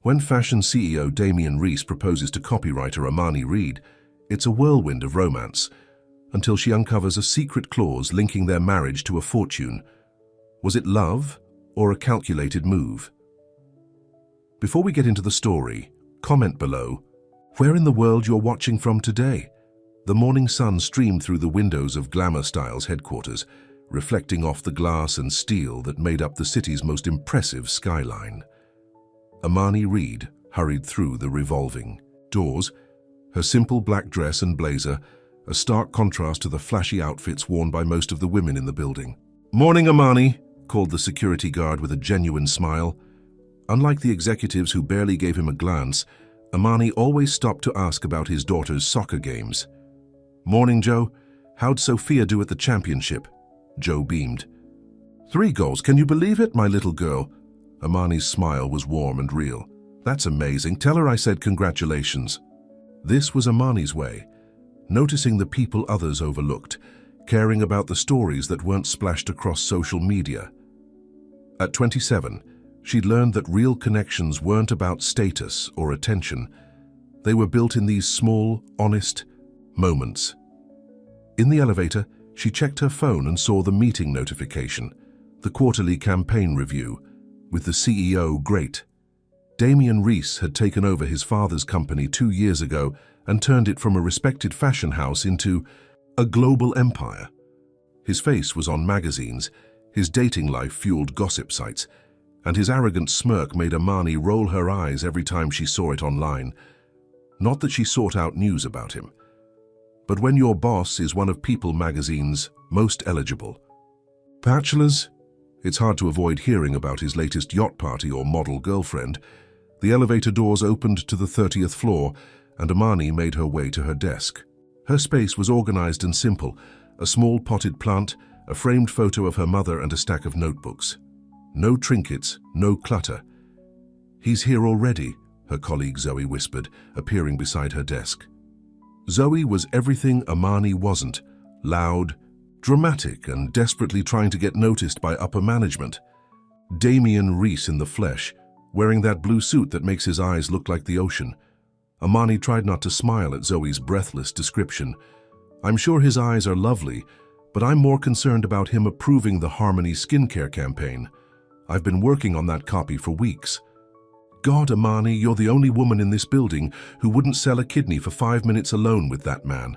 When fashion CEO Damian Reese proposes to copywriter Amani Reed, it's a whirlwind of romance, until she uncovers a secret clause linking their marriage to a fortune. Was it love or a calculated move? Before we get into the story, comment below where in the world you're watching from today. The morning sun streamed through the windows of Glamour Styles headquarters, reflecting off the glass and steel that made up the city's most impressive skyline. Amani Reed hurried through the revolving doors, her simple black dress and blazer, a stark contrast to the flashy outfits worn by most of the women in the building. "Morning, Amani," called the security guard with a genuine smile. Unlike the executives who barely gave him a glance, Amani always stopped to ask about his daughter's soccer games. "Morning, Joe. How'd Sophia do at the championship?" Joe beamed. "3 goals, can you believe it, my little girl?" Amani's smile was warm and real. "That's amazing. Tell her I said congratulations." This was Amani's way, noticing the people others overlooked, caring about the stories that weren't splashed across social media. At 27, she'd learned that real connections weren't about status or attention. They were built in these small, honest moments. In the elevator, she checked her phone and saw the meeting notification, the quarterly campaign review, with the CEO great. Damian Reese had taken over his father's company 2 years ago and turned it from a respected fashion house into a global empire. His face was on magazines, his dating life fueled gossip sites, and his arrogant smirk made Amani roll her eyes every time she saw it online. Not that she sought out news about him, but when your boss is one of People magazine's most eligible bachelors, it's hard to avoid hearing about his latest yacht party or model girlfriend. The elevator doors opened to the 30th floor, and Amani made her way to her desk. Her space was organized and simple, a small potted plant, a framed photo of her mother, and a stack of notebooks. No trinkets, no clutter. "He's here already," her colleague Zoe whispered, appearing beside her desk. Zoe was everything Amani wasn't: loud, dramatic, and desperately trying to get noticed by upper management. Damian Reese in the flesh, wearing that blue suit that makes his eyes look like the ocean. Amani tried not to smile at Zoe's breathless description. "I'm sure his eyes are lovely, but I'm more concerned about him approving the Harmony skincare campaign. I've been working on that copy for weeks." "God, Amani, you're the only woman in this building who wouldn't sell a kidney for 5 minutes alone with that man."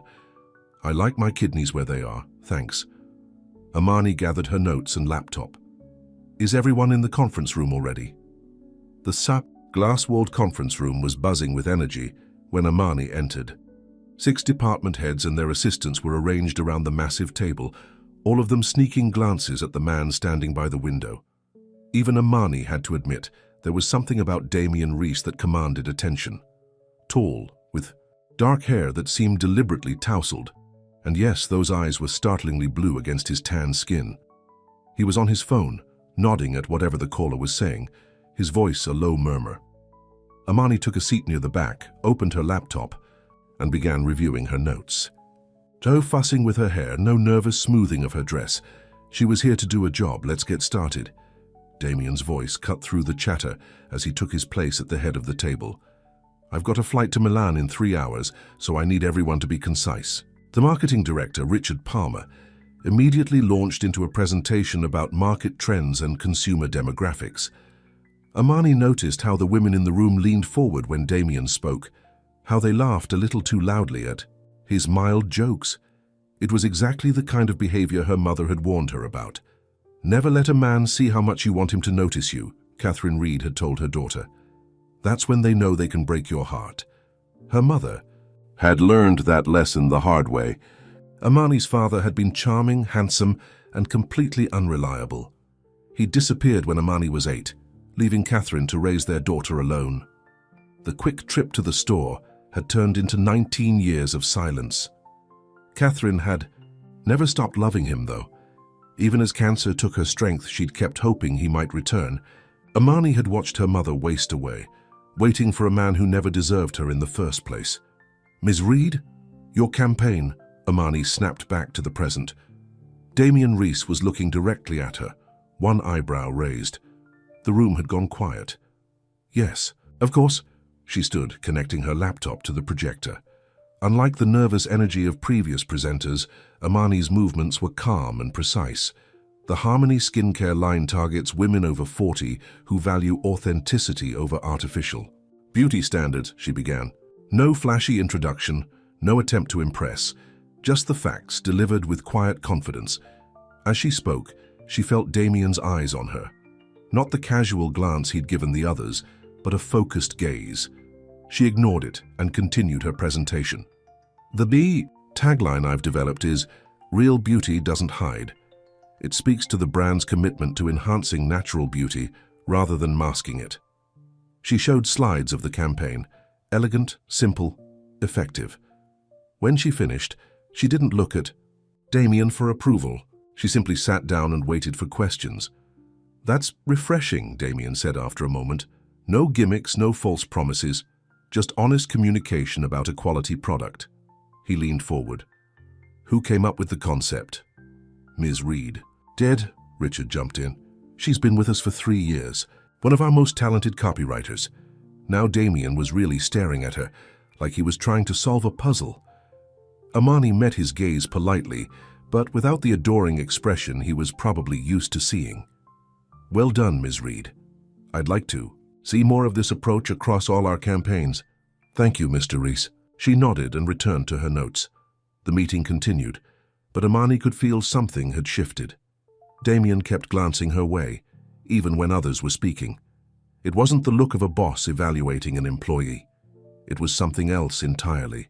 "I like my kidneys where they are, thanks." Amani gathered her notes and laptop. "Is everyone in the conference room already?" The glass-walled conference room was buzzing with energy when Amani entered. 6 department heads and their assistants were arranged around the massive table, all of them sneaking glances at the man standing by the window. Even Amani had to admit there was something about Damian Reese that commanded attention. Tall, with dark hair that seemed deliberately tousled, and yes, those eyes were startlingly blue against his tan skin. He was on his phone, nodding at whatever the caller was saying, his voice a low murmur. Amani took a seat near the back, opened her laptop, and began reviewing her notes. No fussing with her hair, no nervous smoothing of her dress. She was here to do a job. Let's get started. Damian's voice cut through the chatter as he took his place at the head of the table. "I've got a flight to Milan in 3 hours, so I need everyone to be concise." The marketing director, Richard Palmer, immediately launched into a presentation about market trends and consumer demographics. Amani noticed how the women in the room leaned forward when Damian spoke, how they laughed a little too loudly at his mild jokes. It was exactly the kind of behavior her mother had warned her about. "Never let a man see how much you want him to notice you," Catherine Reed had told her daughter. "That's when they know they can break your heart." Her mother had learned that lesson the hard way. Amani's father had been charming, handsome, and completely unreliable. He disappeared when Amani was 8, leaving Catherine to raise their daughter alone. The quick trip to the store had turned into 19 years of silence. Catherine had never stopped loving him, though. Even as cancer took her strength, she'd kept hoping he might return. Amani had watched her mother waste away, waiting for a man who never deserved her in the first place. "Ms. Reed, your campaign," Amani snapped back to the present. Damian Reese was looking directly at her, one eyebrow raised. The room had gone quiet. "Yes," Of course. She stood, connecting her laptop to the projector. Unlike the nervous energy of previous presenters, Amani's movements were calm and precise. The Harmony Skincare line targets women over 40 who value authenticity over artificial. Beauty standards, she began. No flashy introduction, no attempt to impress, just the facts delivered with quiet confidence. As she spoke, she felt Damien's eyes on her. Not the casual glance he'd given the others, but a focused gaze. She ignored it and continued her presentation. The tagline I've developed is, "Real beauty doesn't hide." It speaks to the brand's commitment to enhancing natural beauty rather than masking it. She showed slides of the campaign, elegant, simple, effective. When she finished, she didn't look at Damien for approval. She simply sat down and waited for questions. "That's refreshing," Damien said after a moment. "No gimmicks, no false promises, just honest communication about a quality product." He leaned forward. "Who came up with the concept?" "Ms. Reed." "Dead," Richard jumped in. "She's been with us for 3 years, one of our most talented copywriters." Now Damien was really staring at her, like he was trying to solve a puzzle. Amani met his gaze politely, but without the adoring expression he was probably used to seeing. "Well done, Ms. Reed. I'd like to see more of this approach across all our campaigns." "Thank you, Mr. Rees." She nodded and returned to her notes. The meeting continued, but Amani could feel something had shifted. Damien kept glancing her way, even when others were speaking. It wasn't the look of a boss evaluating an employee. It was something else entirely.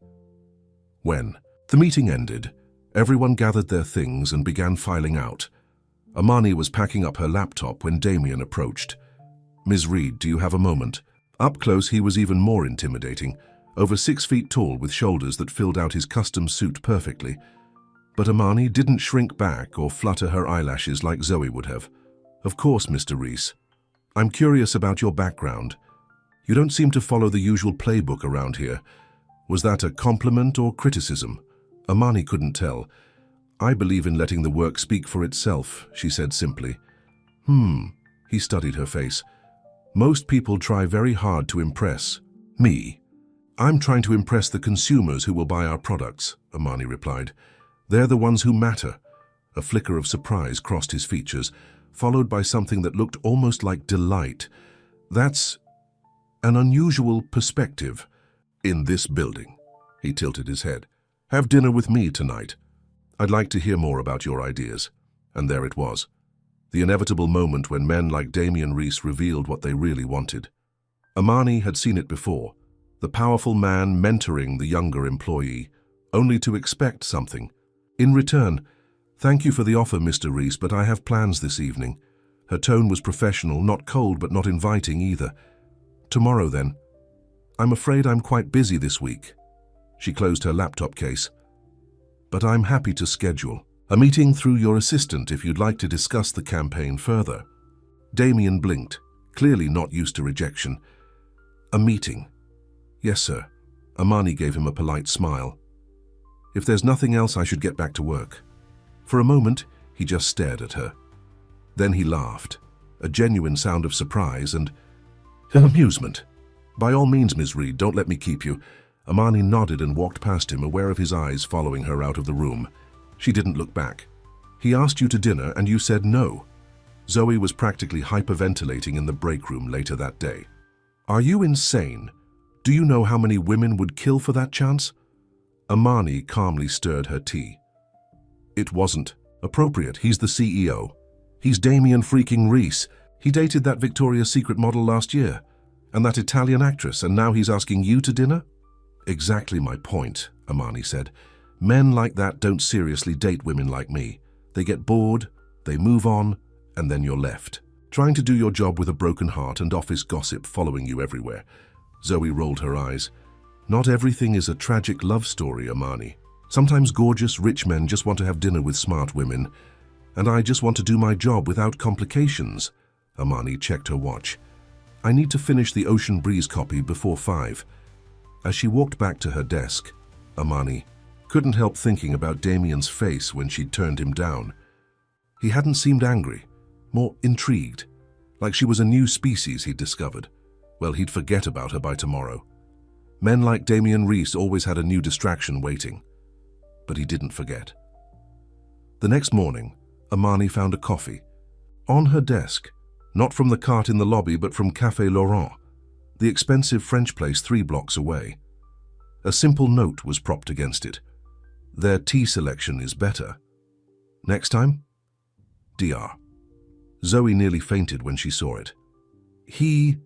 When the meeting ended, everyone gathered their things and began filing out. Amani was packing up her laptop when Damien approached. "Ms. Reed, do you have a moment?" Up close, he was even more intimidating, over 6 feet tall with shoulders that filled out his custom suit perfectly. But Amani didn't shrink back or flutter her eyelashes like Zoe would have. "Of course, Mr. Rees. I'm curious about your background. You don't seem to follow the usual playbook around here. Was that a compliment or criticism?" Amani couldn't tell. "I believe in letting the work speak for itself," she said simply. He studied her face. "Most people try very hard to impress me. I'm trying to impress the consumers who will buy our products," Amani replied. "They're the ones who matter." A flicker of surprise crossed his features, followed by something that looked almost like delight. "That's an unusual perspective in this building." He tilted his head. "Have dinner with me tonight. I'd like to hear more about your ideas." And there it was. The inevitable moment when men like Damien Rees revealed what they really wanted. Amani had seen it before. The powerful man mentoring the younger employee, only to expect something. In return, "Thank you for the offer, Mr. Rees, but I have plans this evening." Her tone was professional, not cold but not inviting either. "Tomorrow then." "I'm afraid I'm quite busy this week." She closed her laptop case. "But I'm happy to schedule a meeting through your assistant if you'd like to discuss the campaign further." Damien blinked, clearly not used to rejection. "A meeting?" "Yes, sir." Amani gave him a polite smile. "If there's nothing else, I should get back to work." For a moment, he just stared at her. Then he laughed, a genuine sound of surprise and amusement. "By all means, Ms. Reed, don't let me keep you." Amani nodded and walked past him, aware of his eyes following her out of the room. She didn't look back. "He asked you to dinner and you said no." Zoe was practically hyperventilating in the break room later that day. "Are you insane? Do you know how many women would kill for that chance?" Amani calmly stirred her tea. "It wasn't appropriate. He's the CEO. He's Damien freaking Rees. He dated that Victoria's Secret model last year, and that Italian actress, and now he's asking you to dinner?" "Exactly my point," Amani said. "Men like that don't seriously date women like me. They get bored, they move on, and then you're left, trying to do your job with a broken heart and office gossip following you everywhere." Zoe rolled her eyes. "Not everything is a tragic love story, Amani. Sometimes gorgeous, rich men just want to have dinner with smart women. And I just want to do my job without complications." Amani checked her watch. "I need to finish the Ocean Breeze copy before 5. As she walked back to her desk, Amani couldn't help thinking about Damien's face when she'd turned him down. He hadn't seemed angry, more intrigued, like she was a new species he'd discovered. Well, he'd forget about her by tomorrow. Men like Damien Reese always had a new distraction waiting. But he didn't forget. The next morning, Amani found a coffee. On her desk, not from the cart in the lobby but from Café Laurent, the expensive French place 3 blocks away. A simple note was propped against it. Their tea selection is better. Next time? DR. Zoe nearly fainted when she saw it. He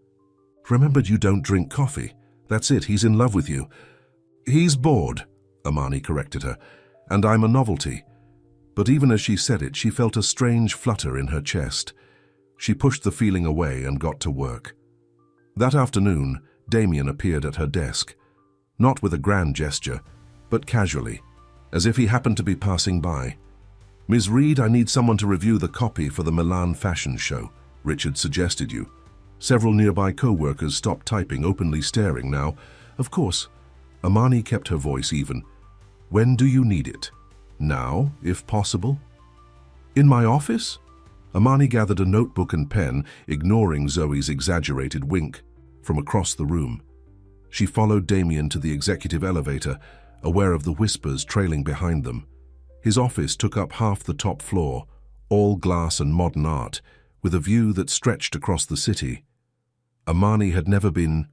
remembered you don't drink coffee. That's it, he's in love with you. He's bored, Amani corrected her, and I'm a novelty. But even as she said it, she felt a strange flutter in her chest. She pushed the feeling away and got to work. That afternoon, Damien appeared at her desk, not with a grand gesture, but casually, as if he happened to be passing by. Ms. Reed, I need someone to review the copy for the Milan fashion show. Richard suggested you. Several nearby co-workers stopped typing, openly staring now. Of course. Amani kept her voice even. When do you need it? Now, if possible? In my office? Amani gathered a notebook and pen, ignoring Zoe's exaggerated wink, from across the room. She followed Damien to the executive elevator, aware of the whispers trailing behind them. His office took up half the top floor, all glass and modern art, with a view that stretched across the city. Amani had never been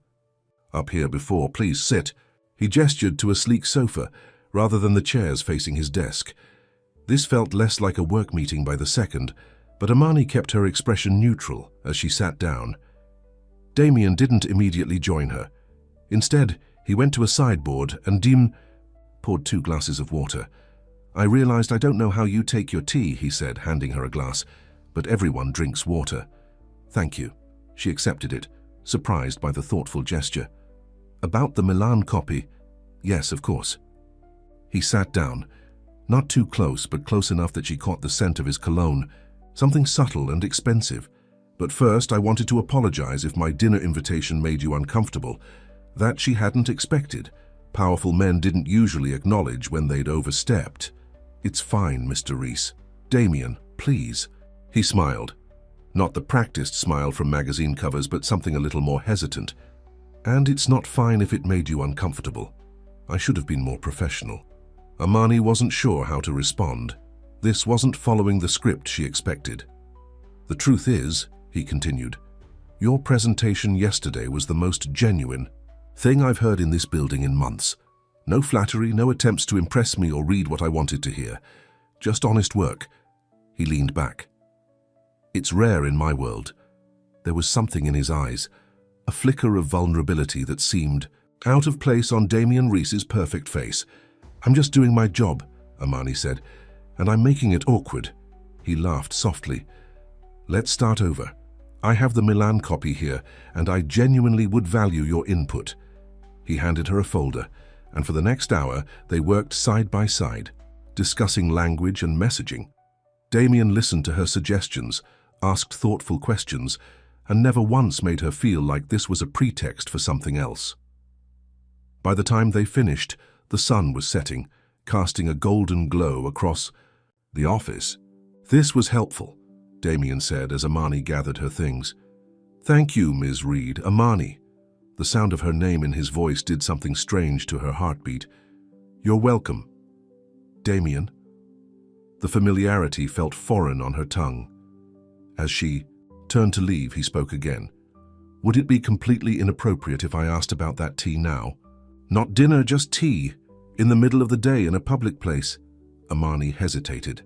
up here before. Please sit. He gestured to a sleek sofa, rather than the chairs facing his desk. This felt less like a work meeting by the second, but Amani kept her expression neutral as she sat down. Damien didn't immediately join her. Instead, he went to a sideboard and poured 2 glasses of water. I realized I don't know how you take your tea, he said, handing her a glass, but everyone drinks water. Thank you. She accepted it, surprised by the thoughtful gesture. About the Milan copy? Yes, of course. He sat down, not too close, but close enough that she caught the scent of his cologne, something subtle and expensive. But first, I wanted to apologize if my dinner invitation made you uncomfortable. That she hadn't expected. Powerful men didn't usually acknowledge when they'd overstepped. It's fine, Mr. Reese. Damien, please. He smiled. Not the practiced smile from magazine covers, but something a little more hesitant. And it's not fine if it made you uncomfortable. I should have been more professional. Amani wasn't sure how to respond. This wasn't following the script she expected. The truth is, he continued, your presentation yesterday was the most genuine thing I've heard in this building in months. No flattery, no attempts to impress me or read what I wanted to hear. Just honest work. He leaned back. It's rare in my world. There was something in his eyes, a flicker of vulnerability that seemed out of place on Damien Reese's perfect face. I'm just doing my job, Amani said, and I'm making it awkward. He laughed softly. Let's start over. I have the Milan copy here, and I genuinely would value your input. He handed her a folder, and for the next hour they worked side by side, discussing language and messaging. Damien listened to her suggestions, asked thoughtful questions, and never once made her feel like this was a pretext for something else. By the time they finished, the sun was setting, casting a golden glow across the office. This was helpful, Damien said as Amani gathered her things. Thank you, Ms. Reed. Amani. The sound of her name in his voice did something strange to her heartbeat. You're welcome. Damien. The familiarity felt foreign on her tongue. As she turned to leave, he spoke again. Would it be completely inappropriate if I asked about that tea now? Not dinner, just tea, in the middle of the day in a public place. Amani hesitated.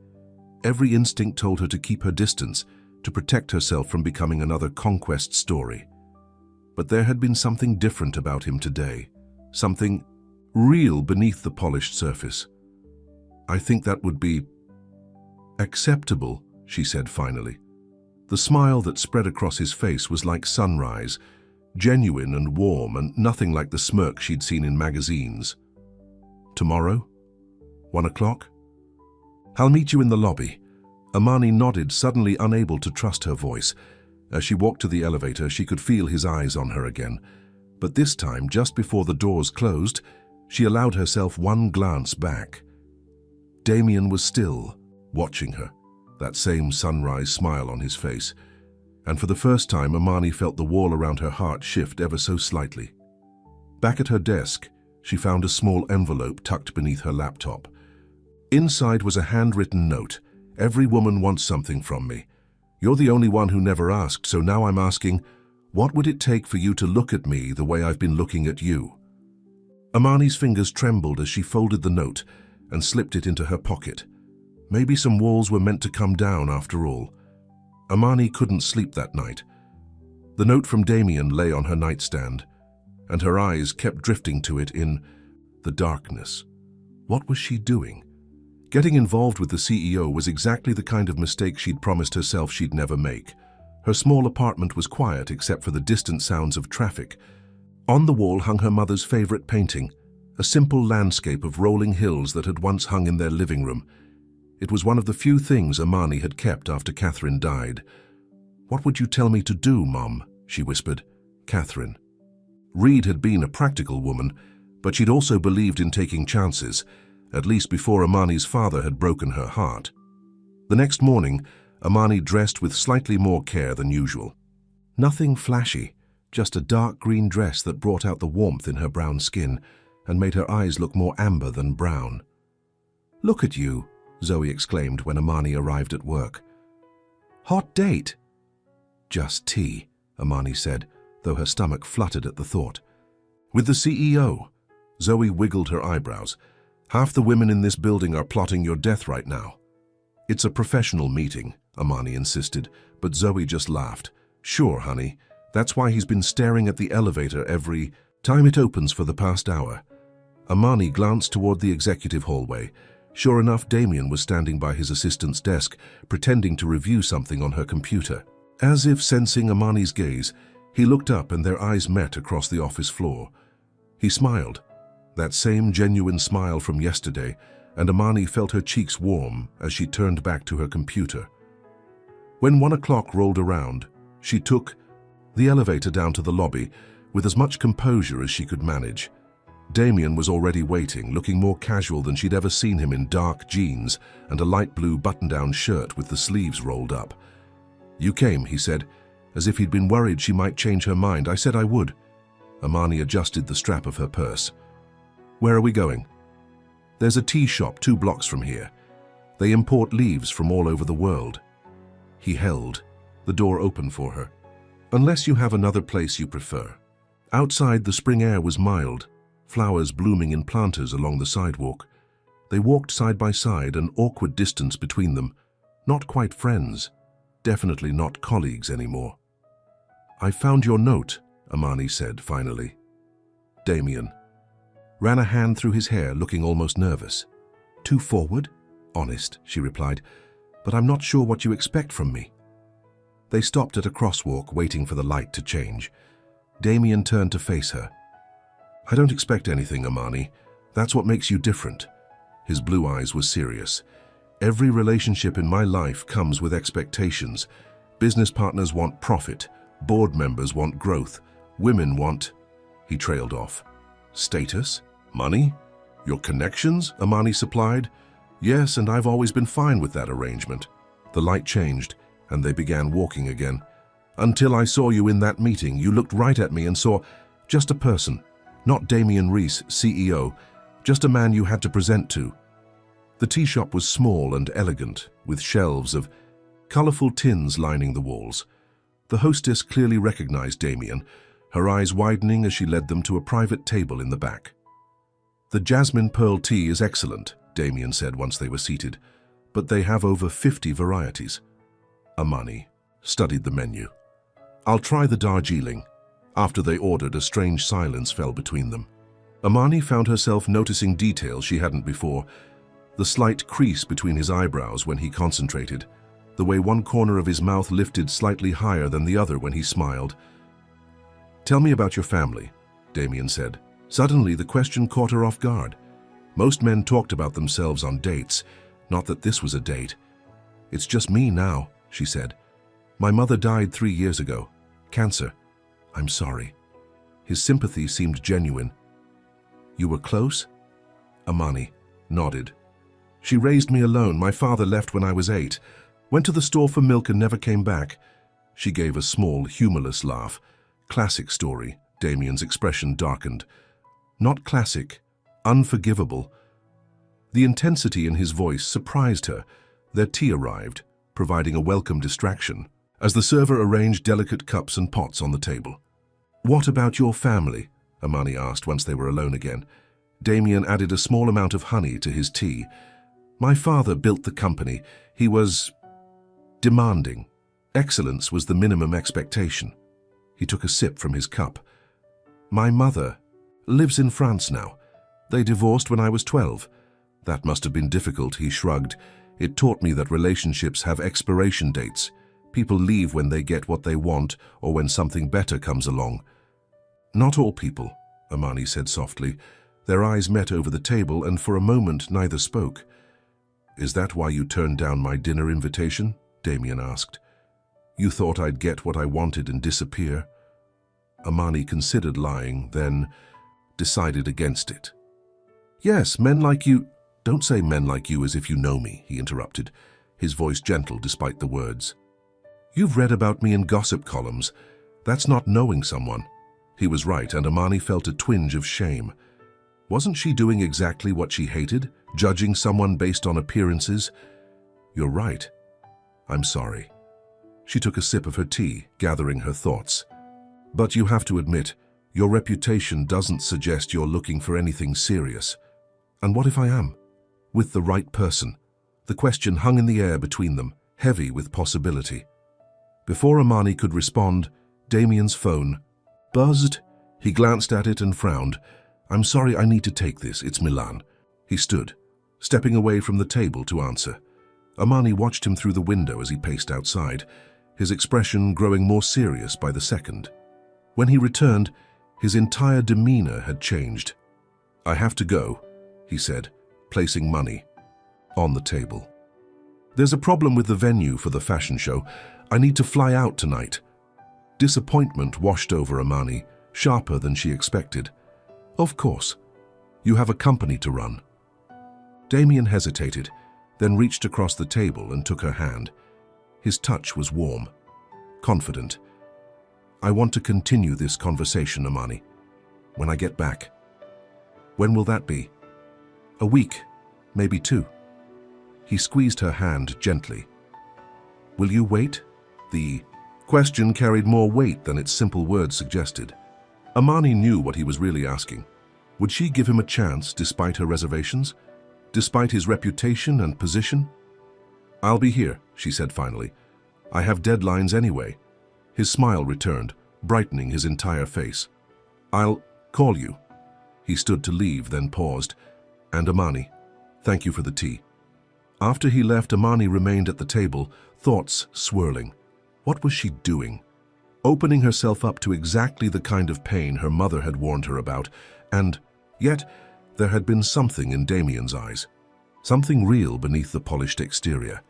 Every instinct told her to keep her distance, to protect herself from becoming another conquest story. But there had been something different about him today, something real beneath the polished surface. I think that would be acceptable, she said finally. The smile that spread across his face was like sunrise, genuine and warm, and nothing like the smirk she'd seen in magazines. Tomorrow? 1 o'clock? I'll meet you in the lobby. Amani nodded, suddenly unable to trust her voice. As she walked to the elevator, she could feel his eyes on her again. But this time, just before the doors closed, she allowed herself one glance back. Damien was still watching her, that same sunrise smile on his face. and for the first time Amani felt the wall around her heart shift ever so slightly. Back at her desk, she found a small envelope tucked beneath her laptop. Inside was a handwritten note. "Every woman wants something from me. You're the only one who never asked, so now I'm asking, what would it take for you to look at me the way I've been looking at you?" Amani's fingers trembled as she folded the note and slipped it into her pocket. Maybe some walls were meant to come down after all. Amani couldn't sleep that night. The note from Damien lay on her nightstand, and her eyes kept drifting to it in the darkness. What was she doing? Getting involved with the CEO was exactly the kind of mistake she'd promised herself she'd never make. Her small apartment was quiet except for the distant sounds of traffic. On the wall hung her mother's favorite painting, a simple landscape of rolling hills that had once hung in their living room. It was one of the few things Amani had kept after Catherine died. "What would you tell me to do, Mom?" she whispered. Catherine. Reed had been a practical woman, but she'd also believed in taking chances, at least before Amani's father had broken her heart. The next morning, Amani dressed with slightly more care than usual. Nothing flashy, just a dark green dress that brought out the warmth in her brown skin and made her eyes look more amber than brown. "Look at you," Zoe exclaimed when Amani arrived at work. "Hot date?" "Just tea," Amani said, though her stomach fluttered at the thought. "With the CEO?" Zoe wiggled her eyebrows. "Half the women in this building are plotting your death right now." "It's a professional meeting," Amani insisted, but Zoe just laughed. "Sure, honey. That's why he's been staring at the elevator every time it opens for the past hour." Amani glanced toward the executive hallway. Sure enough, Damien was standing by his assistant's desk, pretending to review something on her computer. As if sensing Amani's gaze, he looked up and their eyes met across the office floor. He smiled, that same genuine smile from yesterday, and Amani felt her cheeks warm as she turned back to her computer. When 1 o'clock rolled around, she took the elevator down to the lobby with as much composure as she could manage. Damien was already waiting, looking more casual than she'd ever seen him in dark jeans and a light blue button-down shirt with the sleeves rolled up. "You came," he said, as if he'd been worried she might change her mind. "I said I would." Amani adjusted the strap of her purse. "Where are we going?" "There's a tea shop 2 blocks from here. They import leaves from all over the world." He held the door open for her. "Unless you have another place you prefer." Outside, the spring air was mild, flowers blooming in planters along the sidewalk. They walked side by side, an awkward distance between them. Not quite friends, definitely not colleagues anymore. "I found your note," Amani said finally. Damien ran a hand through his hair, looking almost nervous. "Too forward?" "Honest," she replied, "but I'm not sure what you expect from me." They stopped at a crosswalk, waiting for the light to change. Damien turned to face her. "I don't expect anything, Amani. That's what makes you different." His blue eyes were serious. "Every relationship in my life comes with expectations. Business partners want profit. Board members want growth. Women want..." He trailed off. "Status? Money? Your connections?" Amani supplied. "Yes, and I've always been fine with that arrangement." The light changed, and they began walking again. "Until I saw you in that meeting, you looked right at me and saw just a person. Not Damien Reese, CEO, just a man you had to present to." The tea shop was small and elegant, with shelves of colorful tins lining the walls. The hostess clearly recognized Damien, her eyes widening as she led them to a private table in the back. "The jasmine pearl tea is excellent," Damien said once they were seated, "but they have over 50 varieties." Amani studied the menu. "I'll try the Darjeeling." After they ordered, a strange silence fell between them. Amani found herself noticing details she hadn't before. The slight crease between his eyebrows when he concentrated, the way one corner of his mouth lifted slightly higher than the other when he smiled. "Tell me about your family," Damien said. Suddenly, the question caught her off guard. Most men talked about themselves on dates, not that this was a date. "It's just me now," she said. "My mother died 3 years ago. Cancer. I'm sorry." His sympathy seemed genuine. "You were close?" Amani nodded. "She raised me alone. My father left when I was 8. Went to the store for milk and never came back. She gave a small, humorless laugh. Classic story. Damien's expression darkened. Not classic, unforgivable. The intensity in his voice surprised her. Their tea arrived, providing a welcome distraction, as the server arranged delicate cups and pots on the table. "What about your family?" Amani asked once they were alone again. Damien added a small amount of honey to his tea. "My father built the company. He was demanding. Excellence was the minimum expectation." He took a sip from his cup. "My mother lives in France now. They divorced when I was 12. That must have been difficult," he shrugged. "It taught me that relationships have expiration dates. People leave when they get what they want or when something better comes along." "Not all people," Amani said softly. Their eyes met over the table, and for a moment neither spoke. "Is that why you turned down my dinner invitation?" Damien asked. "You thought I'd get what I wanted and disappear?" Amani considered lying, then decided against it. "Yes, men like you—" "Don't say men like you as if you know me," he interrupted, his voice gentle despite the words. "You've read about me in gossip columns. That's not knowing someone." He was right, and Amani felt a twinge of shame. Wasn't she doing exactly what she hated, judging someone based on appearances? "You're right. I'm sorry." She took a sip of her tea, gathering her thoughts. "But you have to admit, your reputation doesn't suggest you're looking for anything serious. And what if I am? With the right person?" The question hung in the air between them, heavy with possibility. Before Amani could respond, Damien's phone buzzed. He glanced at it and frowned. "I'm sorry, I need to take this. It's Milan." He stood, stepping away from the table to answer. Amani watched him through the window as he paced outside, his expression growing more serious by the second. When he returned, his entire demeanor had changed. "I have to go," he said, placing money on the table. "There's a problem with the venue for the fashion show. I need to fly out tonight." Disappointment washed over Amani, sharper than she expected. "Of course. You have a company to run." Damien hesitated, then reached across the table and took her hand. His touch was warm, confident. "I want to continue this conversation, Amani. When I get back." "When will that be?" "A week, maybe 2. He squeezed her hand gently. "Will you wait?" The question carried more weight than its simple words suggested. Amani knew what he was really asking. Would she give him a chance despite her reservations? Despite his reputation and position? "I'll be here," she said finally. "I have deadlines anyway." His smile returned, brightening his entire face. "I'll call you." He stood to leave, then paused. "And Amani, thank you for the tea." After he left, Amani remained at the table, thoughts swirling. What was she doing? Opening herself up to exactly the kind of pain her mother had warned her about, and yet there had been something in Damien's eyes. Something real beneath the polished exterior.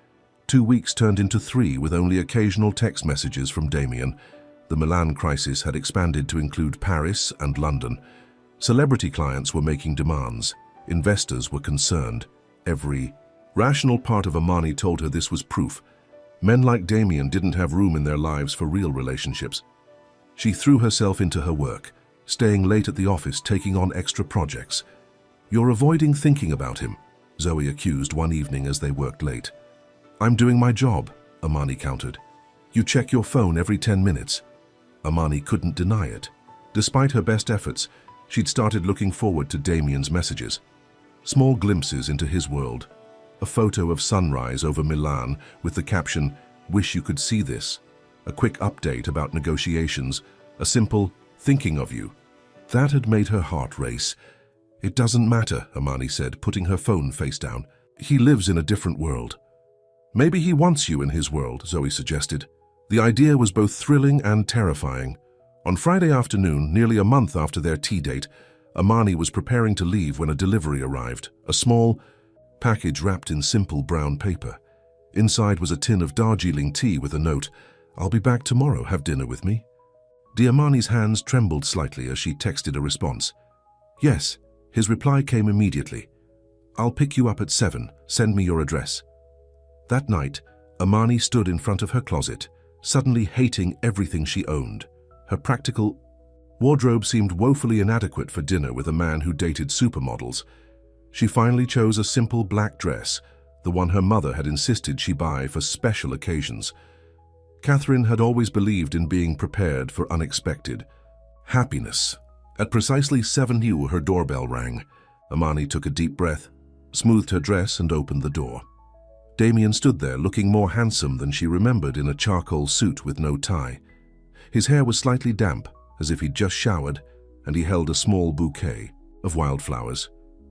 2 weeks turned into 3 with only occasional text messages from Damien. The Milan crisis had expanded to include Paris and London. Celebrity clients were making demands. Investors were concerned. Every rational part of Amani told her this was proof. Men like Damien didn't have room in their lives for real relationships. She threw herself into her work, staying late at the office, taking on extra projects. "You're avoiding thinking about him," Zoe accused one evening as they worked late. "I'm doing my job," Amani countered. "You check your phone every 10 minutes. Amani couldn't deny it. Despite her best efforts, she'd started looking forward to Damien's messages. Small glimpses into his world. A photo of sunrise over Milan with the caption, "Wish you could see this." A quick update about negotiations. A simple, "Thinking of you." That had made her heart race. "It doesn't matter," Amani said, putting her phone face down. "He lives in a different world." "Maybe he wants you in his world," Zoe suggested. The idea was both thrilling and terrifying. On Friday afternoon, nearly a month after their tea date, Amani was preparing to leave when a delivery arrived. A small package wrapped in simple brown paper. Inside was a tin of Darjeeling tea with a note, "I'll be back tomorrow, have dinner with me." Amani's hands trembled slightly as she texted a response. "Yes." His reply came immediately. "I'll pick you up at 7, send me your address." That night, Amani stood in front of her closet, suddenly hating everything she owned. Her practical wardrobe seemed woefully inadequate for dinner with a man who dated supermodels. She finally chose a simple black dress, the one her mother had insisted she buy for special occasions. Catherine had always believed in being prepared for unexpected happiness. At precisely 7 u, her doorbell rang. Amani took a deep breath, smoothed her dress and opened the door. Damien stood there looking more handsome than she remembered in a charcoal suit with no tie. His hair was slightly damp, as if he'd just showered, and he held a small bouquet of wildflowers.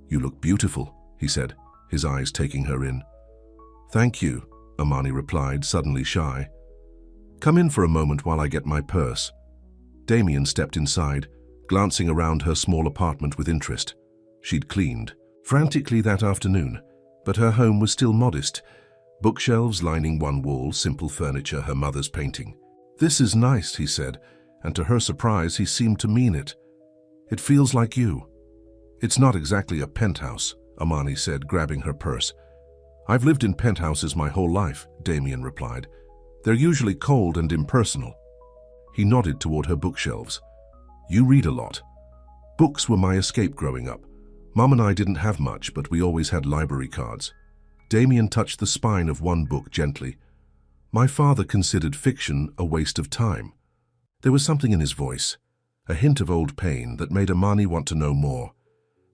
"You look beautiful," he said, his eyes taking her in. "Thank you," Amani replied, suddenly shy. "Come in for a moment while I get my purse." Damien stepped inside, glancing around her small apartment with interest. She'd cleaned frantically that afternoon, but her home was still modest. Bookshelves lining one wall, simple furniture, her mother's painting. "This is nice," he said, and to her surprise, he seemed to mean it. "It feels like you." "It's not exactly a penthouse," Amani said, grabbing her purse. "I've lived in penthouses my whole life," Damien replied. "They're usually cold and impersonal." He nodded toward her bookshelves. "You read a lot." "Books were my escape growing up. Mom and I didn't have much, but we always had library cards." Damien touched the spine of one book gently. "My father considered fiction a waste of time." There was something in his voice, a hint of old pain that made Amani want to know more.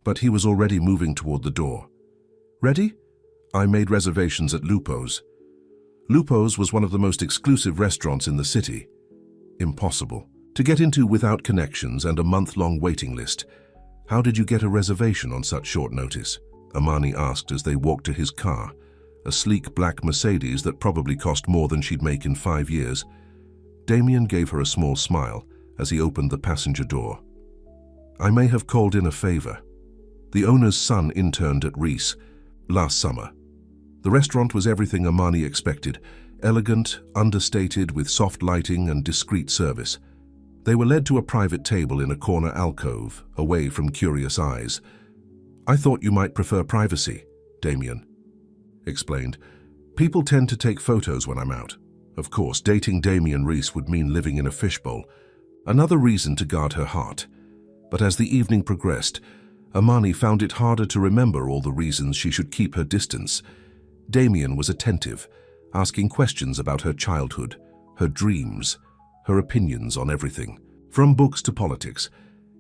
But he was already moving toward the door. "Ready?" "I made reservations at Lupo's." Lupo's was one of the most exclusive restaurants in the city. Impossible to get into without connections and a month-long waiting list. "How did you get a reservation on such short notice?" Amani asked as they walked to his car, a sleek black Mercedes that probably cost more than she'd make in 5 years. Damien gave her a small smile as he opened the passenger door. "I may have called in a favor. The owner's son interned at Reese last summer." The restaurant was everything Amani expected, elegant, understated, with soft lighting and discreet service. They were led to a private table in a corner alcove, away from curious eyes. "I thought you might prefer privacy," Damien explained. "People tend to take photos when I'm out." Of course, dating Damien Reese would mean living in a fishbowl. Another reason to guard her heart. But as the evening progressed, Amani found it harder to remember all the reasons she should keep her distance. Damien was attentive, asking questions about her childhood, her dreams, her opinions on everything, from books to politics.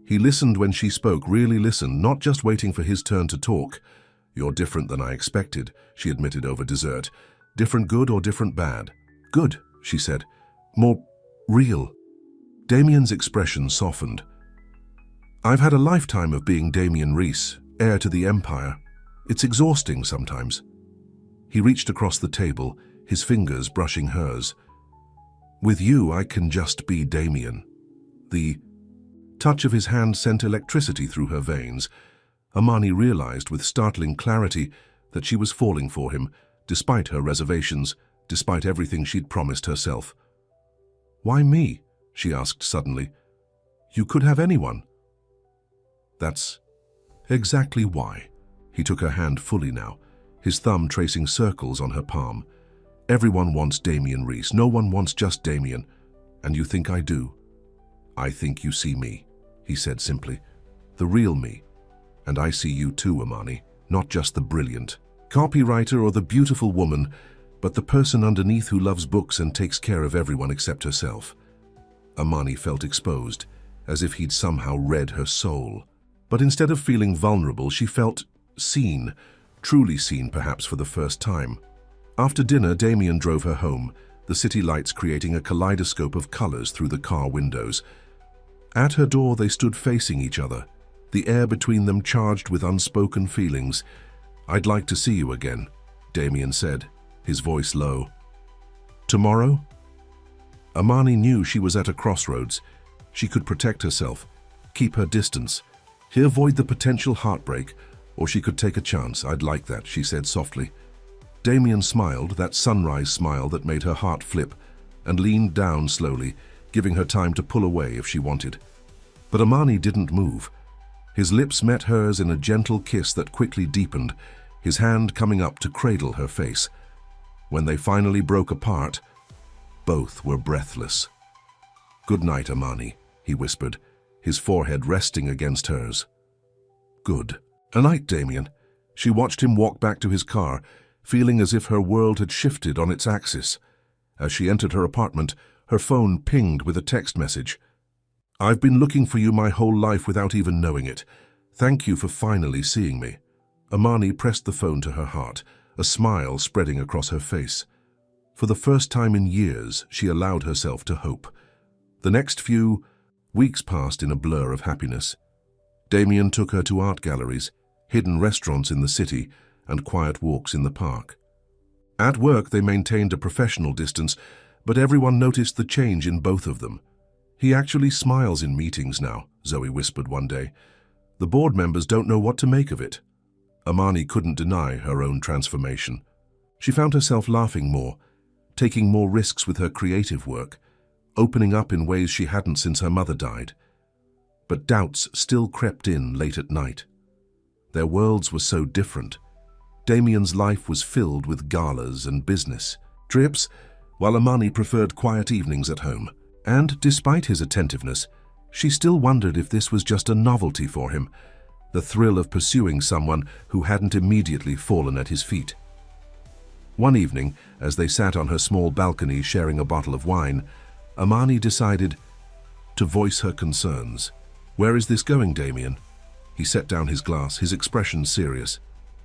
He listened when she spoke, really listened, not just waiting for his turn to talk. "You're different than I expected," she admitted over dessert. "Different good or different bad?" "Good," she said. "More real." Damien's expression softened. "I've had a lifetime of being Damien Reese, heir to the empire. It's exhausting sometimes." He reached across the table, his fingers brushing hers. "With you, I can just be Damien." The touch of his hand sent electricity through her veins. Amani realized with startling clarity that she was falling for him, despite her reservations, despite everything she'd promised herself. "Why me?" she asked suddenly. "You could have anyone." "That's exactly why." He took her hand fully now, his thumb tracing circles on her palm. "Everyone wants Damien Reese. No one wants just Damien. And you think I do?" "I think you see me," he said simply. "The real me. And I see you too, Amani. Not just the brilliant copywriter or the beautiful woman, but the person underneath who loves books and takes care of everyone except herself." Amani felt exposed, as if he'd somehow read her soul. But instead of feeling vulnerable, she felt seen, truly seen perhaps for the first time. After dinner, Damien drove her home, the city lights creating a kaleidoscope of colors through the car windows. At her door, they stood facing each other, the air between them charged with unspoken feelings. "I'd like to see you again," Damien said, his voice low. "Tomorrow?" Amani knew she was at a crossroads. She could protect herself, keep her distance, avoid the potential heartbreak, or she could take a chance. "I'd like that," she said softly. Damien smiled, that sunrise smile that made her heart flip, and leaned down slowly, giving her time to pull away if she wanted. But Amani didn't move. His lips met hers in a gentle kiss that quickly deepened, his hand coming up to cradle her face. When they finally broke apart, Both were breathless. "Good night, Amani," he whispered, his forehead resting against hers. "Good night, Damien." She watched him walk back to his car, feeling as if her world had shifted on its axis. As she entered her apartment, her phone pinged with a text message. "I've been looking for you my whole life without even knowing it. Thank you for finally seeing me." Amani pressed the phone to her heart, a smile spreading across her face. For the first time in years, she allowed herself to hope. The next few weeks passed in a blur of happiness. Damien took her to art galleries, hidden restaurants in the city, and quiet walks in the park. At work, they maintained a professional distance, but everyone noticed the change in both of them. "He actually smiles in meetings now," Zoe whispered one day. "The board members don't know what to make of it." Amani couldn't deny her own transformation. She found herself laughing more, taking more risks with her creative work, opening up in ways she hadn't since her mother died. But doubts still crept in late at night. Their worlds were so different. Damien's life was filled with galas and business trips, while Amani preferred quiet evenings at home. And despite his attentiveness, she still wondered if this was just a novelty for him, the thrill of pursuing someone who hadn't immediately fallen at his feet. One evening, as they sat on her small balcony sharing a bottle of wine, Amani decided to voice her concerns. "Where is this going, Damien?" He set down his glass, his expression serious.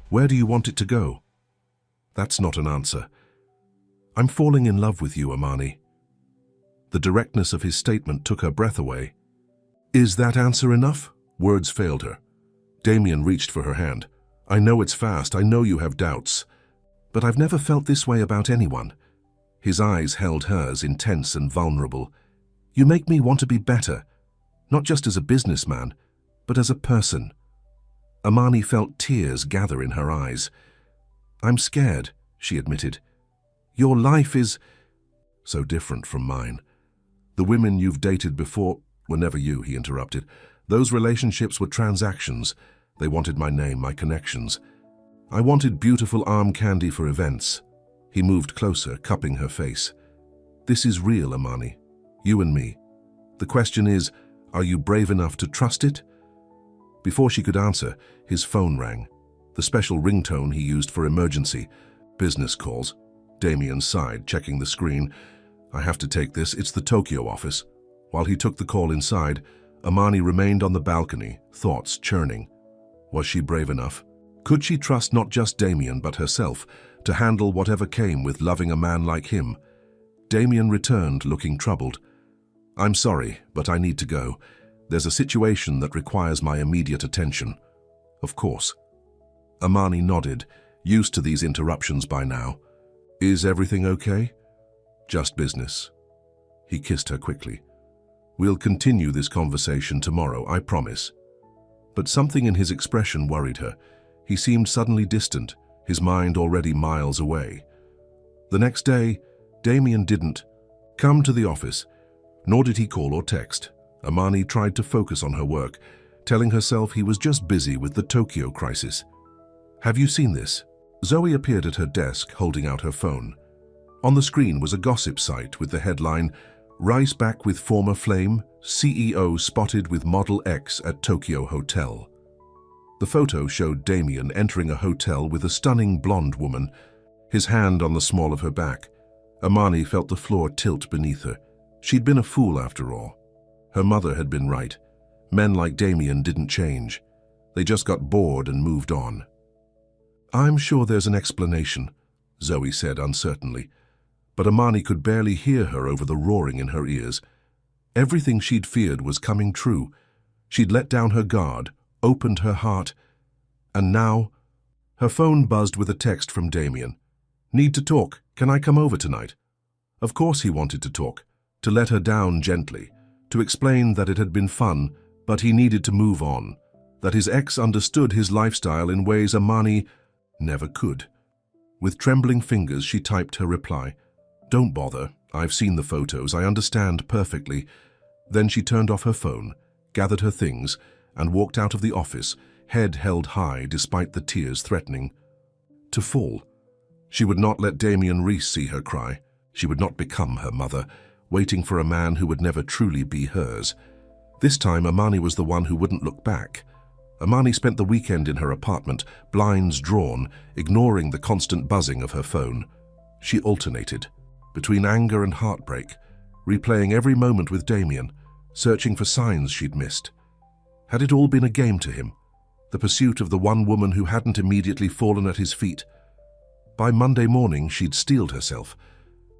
"Where do you want it to go?" "That's not an answer." "I'm falling in love with you, Amani." The directness of his statement took her breath away. "Is that answer enough?" Words failed her. Damien reached for her hand. "I know it's fast, I know you have doubts, but I've never felt this way about anyone." His eyes held hers, intense and vulnerable. "You make me want to be better, not just as a businessman, but as a person." Amani felt tears gather in her eyes. "I'm scared," she admitted. "Your life is so different from mine. The women you've dated before were never you," he interrupted. "Those relationships were transactions. They wanted my name, my connections. I wanted beautiful arm candy for events." He moved closer, cupping her face. "This is real, Amani. You and me. The question is, are you brave enough to trust it?" Before she could answer, his phone rang. The special ringtone he used for emergency business calls. Damien sighed, checking the screen. "I have to take this. It's the Tokyo office." While he took the call inside, Amani remained on the balcony, thoughts churning. Was she brave enough? Could she trust not just Damien but herself to handle whatever came with loving a man like him? Damien returned, looking troubled. "I'm sorry, but I need to go. There's a situation that requires my immediate attention." "Of course." Amani nodded, used to these interruptions by now. "Is everything okay?" "Just business." He kissed her quickly. "We'll continue this conversation tomorrow, I promise." But something in his expression worried her. He seemed suddenly distant, his mind already miles away. The next day, Damien didn't come to the office, nor did he call or text. Amani tried to focus on her work, telling herself he was just busy with the Tokyo crisis. "Have you seen this?" Zoe appeared at her desk, holding out her phone. On the screen was a gossip site with the headline, "Rice back with former flame, CEO spotted with Model X at Tokyo Hotel." The photo showed Damien entering a hotel with a stunning blonde woman, his hand on the small of her back. Amani felt the floor tilt beneath her. She'd been a fool after all. Her mother had been right. Men like Damien didn't change. They just got bored and moved on. "I'm sure there's an explanation," Zoe said uncertainly. But Amani could barely hear her over the roaring in her ears. Everything she'd feared was coming true. She'd let down her guard, opened her heart, and now her phone buzzed with a text from Damien. "Need to talk. Can I come over tonight?" Of course he wanted to talk, to let her down gently, to explain that it had been fun, but he needed to move on, that his ex understood his lifestyle in ways Amani never could. With trembling fingers, she typed her reply. "Don't bother. I've seen the photos. I understand perfectly." Then she turned off her phone, gathered her things, and walked out of the office, head held high despite the tears threatening to fall. She would not let Damien Reese see her cry. She would not become her mother, waiting for a man who would never truly be hers. This time, Amani was the one who wouldn't look back. Amani spent the weekend in her apartment, blinds drawn, ignoring the constant buzzing of her phone. She alternated between anger and heartbreak, replaying every moment with Damien, searching for signs she'd missed. Had it all been a game to him? The pursuit of the one woman who hadn't immediately fallen at his feet? By Monday morning, she'd steeled herself.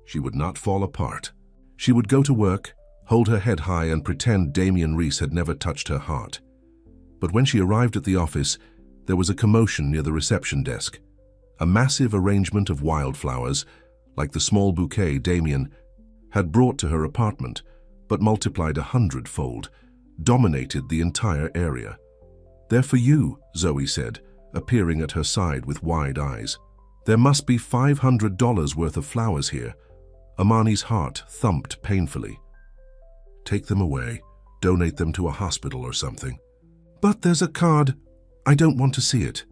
She would not fall apart. She would go to work, hold her head high and pretend Damien Reese had never touched her heart. But when she arrived at the office, there was a commotion near the reception desk. A massive arrangement of wildflowers, like the small bouquet Damien had brought to her apartment, but multiplied 100-fold, dominated the entire area. "They're for you," Zoe said, appearing at her side with wide eyes. "There must be $500 worth of flowers here." Amani's heart thumped painfully. "Take them away. Donate them to a hospital or something." "But there's a card. I don't want to see it."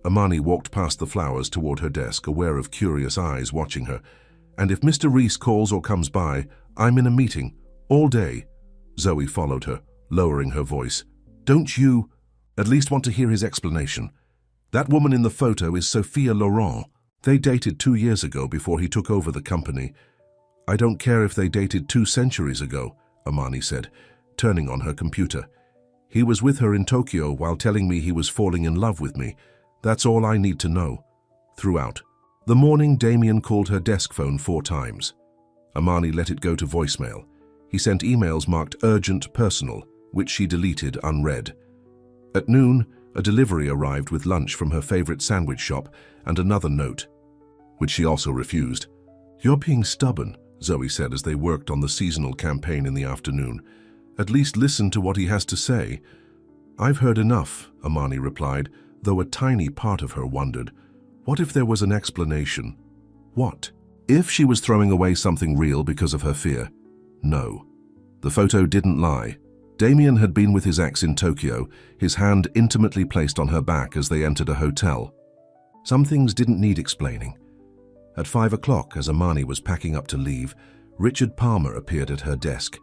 Amani walked past the flowers toward her desk, aware of curious eyes watching her. "And if Mr. Reese calls or comes by, I'm in a meeting. All day." Zoe followed her, lowering her voice. "Don't you at least want to hear his explanation? That woman in the photo is Sophia Laurent. They dated 2 years ago before he took over the company." "I don't care if they dated 2 centuries ago," Amani said, turning on her computer. "He was with her in Tokyo while telling me he was falling in love with me. That's all I need to know." Throughout the morning, Damien called her desk phone 4 times. Amani let it go to voicemail. He sent emails marked urgent personal, which she deleted unread. At noon, a delivery arrived with lunch from her favorite sandwich shop and another note, which she also refused. "You're being stubborn," Zoe said as they worked on the seasonal campaign in the afternoon. "At least listen to what he has to say." "I've heard enough," Amani replied, though a tiny part of her wondered. What if there was an explanation? What? If she was throwing away something real because of her fear? No. The photo didn't lie. Damien had been with his ex in Tokyo, his hand intimately placed on her back as they entered a hotel. Some things didn't need explaining. At 5 o'clock, as Amani was packing up to leave, Richard Palmer appeared at her desk.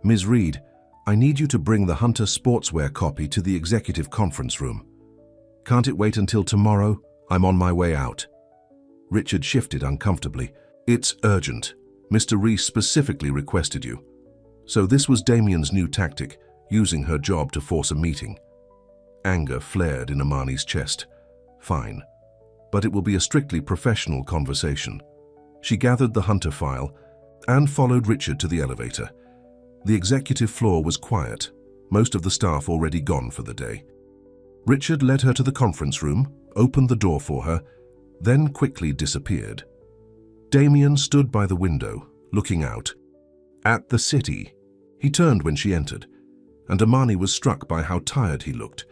"Ms. Reed, I need you to bring the Hunter sportswear copy to the executive conference room." "Can't it wait until tomorrow? I'm on my way out." Richard shifted uncomfortably. "It's urgent. Mr. Reese specifically requested you." So this was Damien's new tactic, using her job to force a meeting. Anger flared in Amani's chest. Fine. But it will be a strictly professional conversation. She gathered the Hunter file and followed Richard to the elevator. The executive floor was quiet, most of the staff already gone for the day. Richard led her to the conference room, opened the door for her, then quickly disappeared. Damien stood by the window, looking out at the city. He turned when she entered, and Amani was struck by how tired he looked.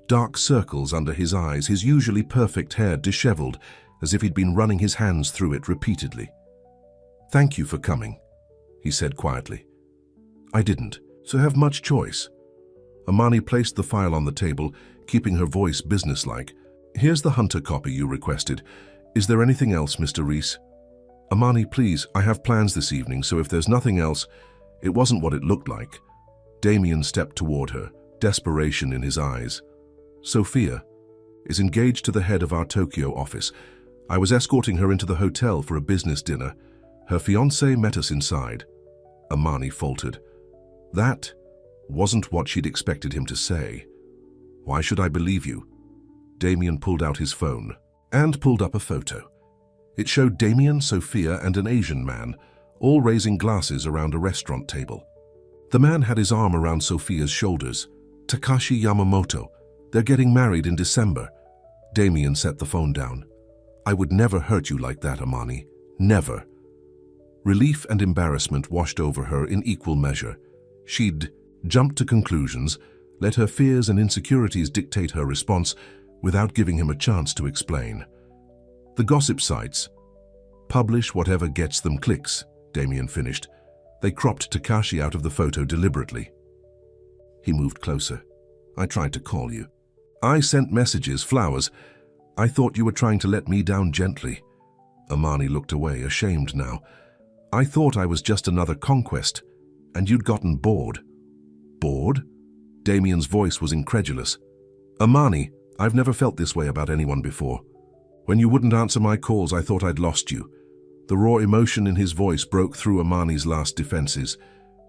Dark circles under his eyes, his usually perfect hair disheveled, as if he'd been running his hands through it repeatedly. "Thank you for coming," he said quietly. "I didn't, so have much choice." Amani placed the file on the table, keeping her voice businesslike. "Here's the Hunter copy you requested. Is there anything else, Mr. Reese?" "Amani, please, I have plans this evening, so if there's nothing else..." It wasn't what it looked like. Damien stepped toward her, desperation in his eyes. "Sophia is engaged to the head of our Tokyo office. I was escorting her into the hotel for a business dinner. Her fiancé met us inside." Amani faltered. That wasn't what she'd expected him to say. "Why should I believe you?" Damien pulled out his phone and pulled up a photo. It showed Damien, Sophia, and an Asian man, all raising glasses around a restaurant table. The man had his arm around Sophia's shoulders. "Takashi Yamamoto. They're getting married in December." Damien set the phone down. "I would never hurt you like that, Amani. Never." Relief and embarrassment washed over her in equal measure. She'd jumped to conclusions, let her fears and insecurities dictate her response without giving him a chance to explain. "The gossip sites publish whatever gets them clicks," Damien finished. They cropped Takashi out of the photo deliberately. He moved closer. "I tried to call you. I sent messages, flowers. I thought you were trying to let me down gently." Amani looked away, ashamed now. I thought I was just another conquest, and you'd gotten bored. Bored? Damien's voice was incredulous. Amani, I've never felt this way about anyone before. When you wouldn't answer my calls, I thought I'd lost you. The raw emotion in his voice broke through Amani's last defenses.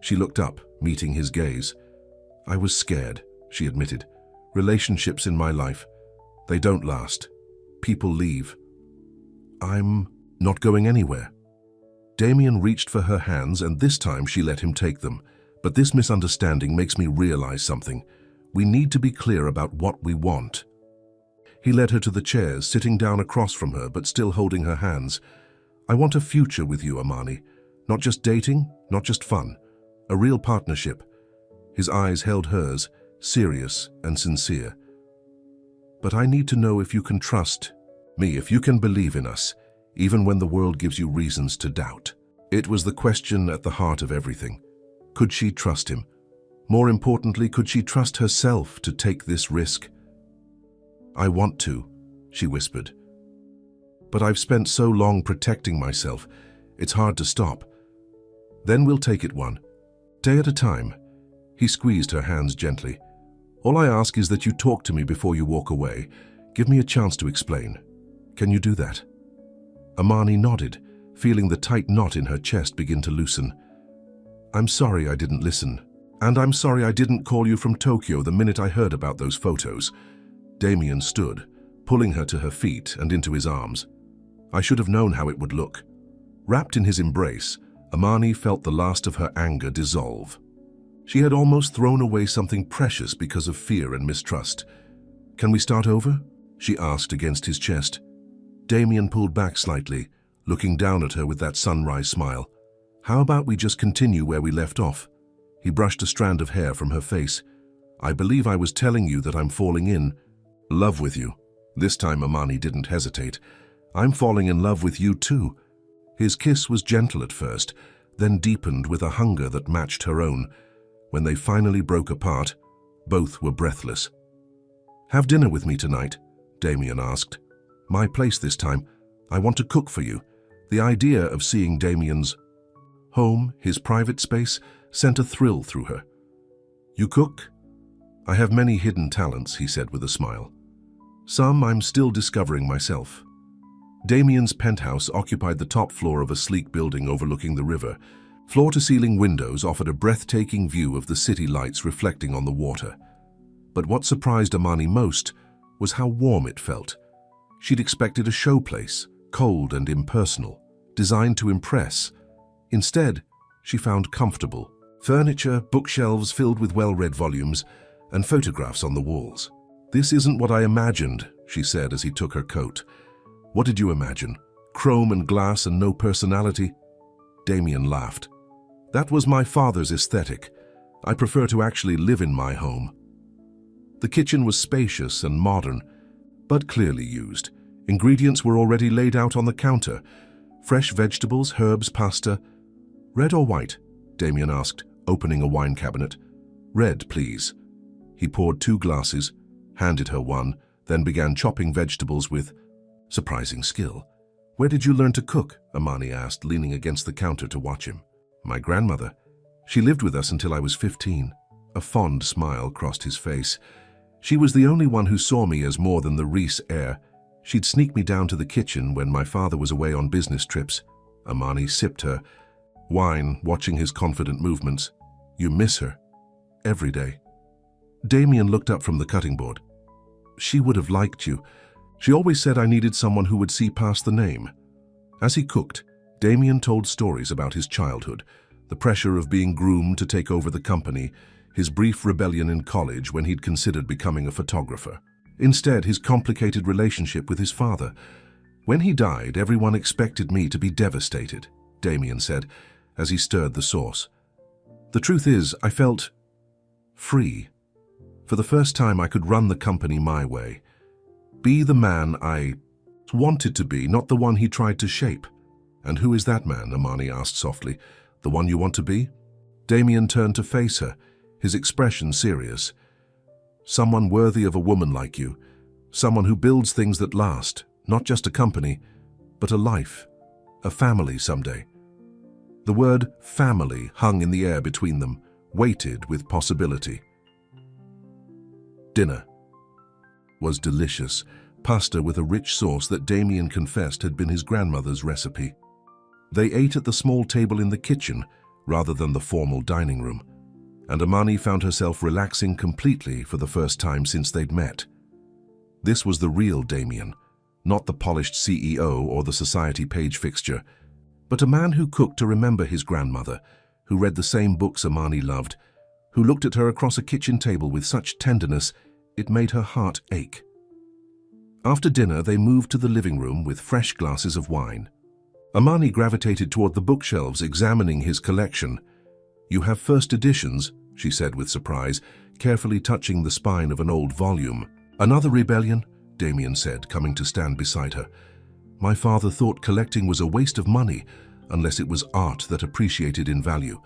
She looked up, meeting his gaze. I was scared, she admitted. Relationships in my life, they don't last. People leave. I'm not going anywhere. Damien reached for her hands, and this time she let him take them. But this misunderstanding makes me realize something. We need to be clear about what we want. He led her to the chairs, sitting down across from her but still holding her hands. I want a future with you, Amani. Not just dating, not just fun. A real partnership. His eyes held hers, serious and sincere. But I need to know if you can trust me, if you can believe in us, even when the world gives you reasons to doubt. It was the question at the heart of everything. Could she trust him? More importantly, could she trust herself to take this risk? I want to, she whispered. But I've spent so long protecting myself, it's hard to stop. Then we'll take it one day at a time. He squeezed her hands gently. All I ask is that you talk to me before you walk away. Give me a chance to explain. Can you do that? Amani nodded, feeling the tight knot in her chest begin to loosen. I'm sorry I didn't listen. And I'm sorry I didn't call you from Tokyo the minute I heard about those photos. Damien stood, pulling her to her feet and into his arms. I should have known how it would look. Wrapped in his embrace, Amani felt the last of her anger dissolve. She had almost thrown away something precious because of fear and mistrust. Can we start over? She asked against his chest. Damien pulled back slightly, looking down at her with that sunrise smile. How about we just continue where we left off? He brushed a strand of hair from her face. I believe I was telling you that I'm falling in love with you. This time Amani didn't hesitate. I'm falling in love with you too. His kiss was gentle at first, then deepened with a hunger that matched her own. When they finally broke apart, both were breathless. Have dinner with me tonight, Damien asked. My place this time. I want to cook for you. The idea of seeing Damien's home, his private space, sent a thrill through her. You cook? I have many hidden talents, he said with a smile. Some I'm still discovering myself. Damien's penthouse occupied the top floor of a sleek building overlooking the river. Floor-to-ceiling windows offered a breathtaking view of the city lights reflecting on the water. But what surprised Amani most was how warm it felt. She'd expected a showplace, cold and impersonal, designed to impress. Instead, she found comfortable. Furniture, bookshelves filled with well-read volumes, and photographs on the walls. This isn't what I imagined, she said as he took her coat. What did you imagine? Chrome and glass and no personality? Damien laughed. That was my father's aesthetic. I prefer to actually live in my home. The kitchen was spacious and modern, but clearly used. Ingredients were already laid out on the counter. Fresh vegetables, herbs, pasta. Red or white? Damien asked, opening a wine cabinet. Red, please. He poured 2 glasses, handed her one, then began chopping vegetables with surprising skill. Where did you learn to cook? Amani asked, leaning against the counter to watch him. My grandmother. She lived with us until I was 15. A fond smile crossed his face. She was the only one who saw me as more than the Reese heir. She'd sneak me down to the kitchen when my father was away on business trips. Amani sipped her wine, watching his confident movements. You miss her. Every day. Damien looked up from the cutting board. She would have liked you. She always said I needed someone who would see past the name. As he cooked, Damien told stories about his childhood, the pressure of being groomed to take over the company, his brief rebellion in college when he'd considered becoming a photographer. Instead, his complicated relationship with his father. When he died, everyone expected me to be devastated, Damien said, as he stirred the sauce. The truth is, I felt free. For the first time, I could run the company my way. Be the man I wanted to be, not the one he tried to shape. And who is that man? Amani asked softly. The one you want to be? Damien turned to face her, his expression serious. Someone worthy of a woman like you. Someone who builds things that last, not just a company, but a life, a family someday. The word family hung in the air between them, weighted with possibility. Dinner was delicious, pasta with a rich sauce that Damien confessed had been his grandmother's recipe. They ate at the small table in the kitchen rather than the formal dining room, and Amani found herself relaxing completely for the first time since they'd met. This was the real Damien, not the polished CEO or the society page fixture, but a man who cooked to remember his grandmother, who read the same books Amani loved, who looked at her across a kitchen table with such tenderness it made her heart ache. After dinner, they moved to the living room with fresh glasses of wine. Amani gravitated toward the bookshelves, examining his collection. "You have first editions," she said with surprise, carefully touching the spine of an old volume. "Another rebellion?" Damien said, coming to stand beside her. "My father thought collecting was a waste of money unless it was art that appreciated in value.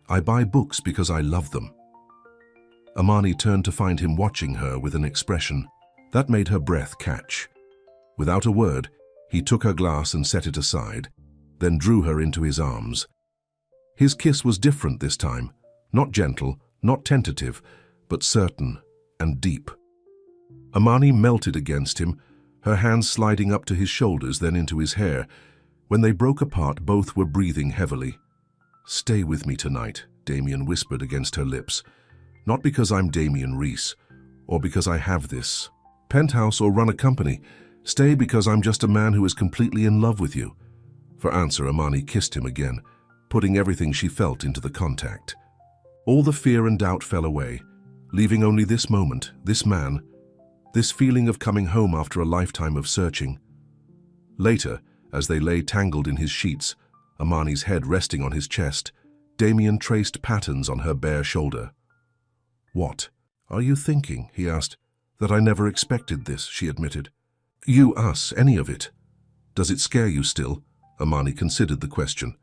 I buy books because I love them." Amani turned to find him watching her with an expression that made her breath catch. Without a word, he took her glass and set it aside, then drew her into his arms. His kiss was different this time, not gentle, not tentative, but certain and deep. Amani melted against him, her hands sliding up to his shoulders, then into his hair. When they broke apart, both were breathing heavily. "Stay with me tonight," Damien whispered against her lips. "Not because I'm Damien Reese, or because I have this penthouse or run a company. Stay because I'm just a man who is completely in love with you." For answer, Amani kissed him again, putting everything she felt into the contact. All the fear and doubt fell away, leaving only this moment, this man, this feeling of coming home after a lifetime of searching. Later, as they lay tangled in his sheets, Amani's head resting on his chest, Damien traced patterns on her bare shoulder. "What are you thinking?" he asked. "That I never expected this," she admitted. "You, us, any of it. Does it scare you still?" Amani considered the question.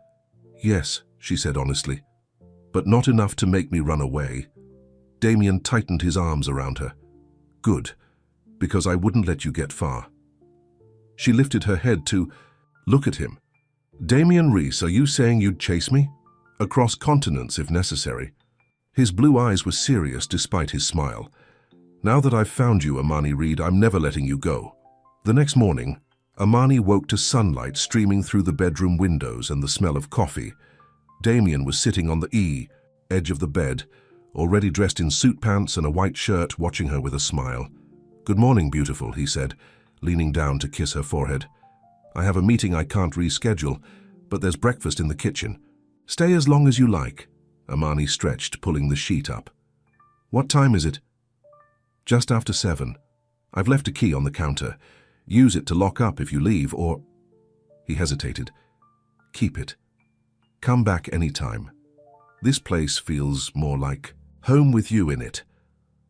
"Yes," she said honestly, "but not enough to make me run away." Damien tightened his arms around her. "Good, because I wouldn't let you get far." She lifted her head to look at him. "Damien Reese, are you saying you'd chase me? Across continents if necessary?" His blue eyes were serious despite his smile. "Now that I've found you, Amani Reed, I'm never letting you go." The next morning, Amani woke to sunlight streaming through the bedroom windows and the smell of coffee. Damien was sitting on the edge of the bed, already dressed in suit pants and a white shirt, watching her with a smile. "Good morning, beautiful," he said, leaning down to kiss her forehead. "I have a meeting I can't reschedule, but there's breakfast in the kitchen. Stay as long as you like." Amani stretched, pulling the sheet up. "What time is it?" "Just after 7. I've left a key on the counter. Use it to lock up if you leave, or—" He hesitated. "Keep it. Come back any time. This place feels more like home with you in it."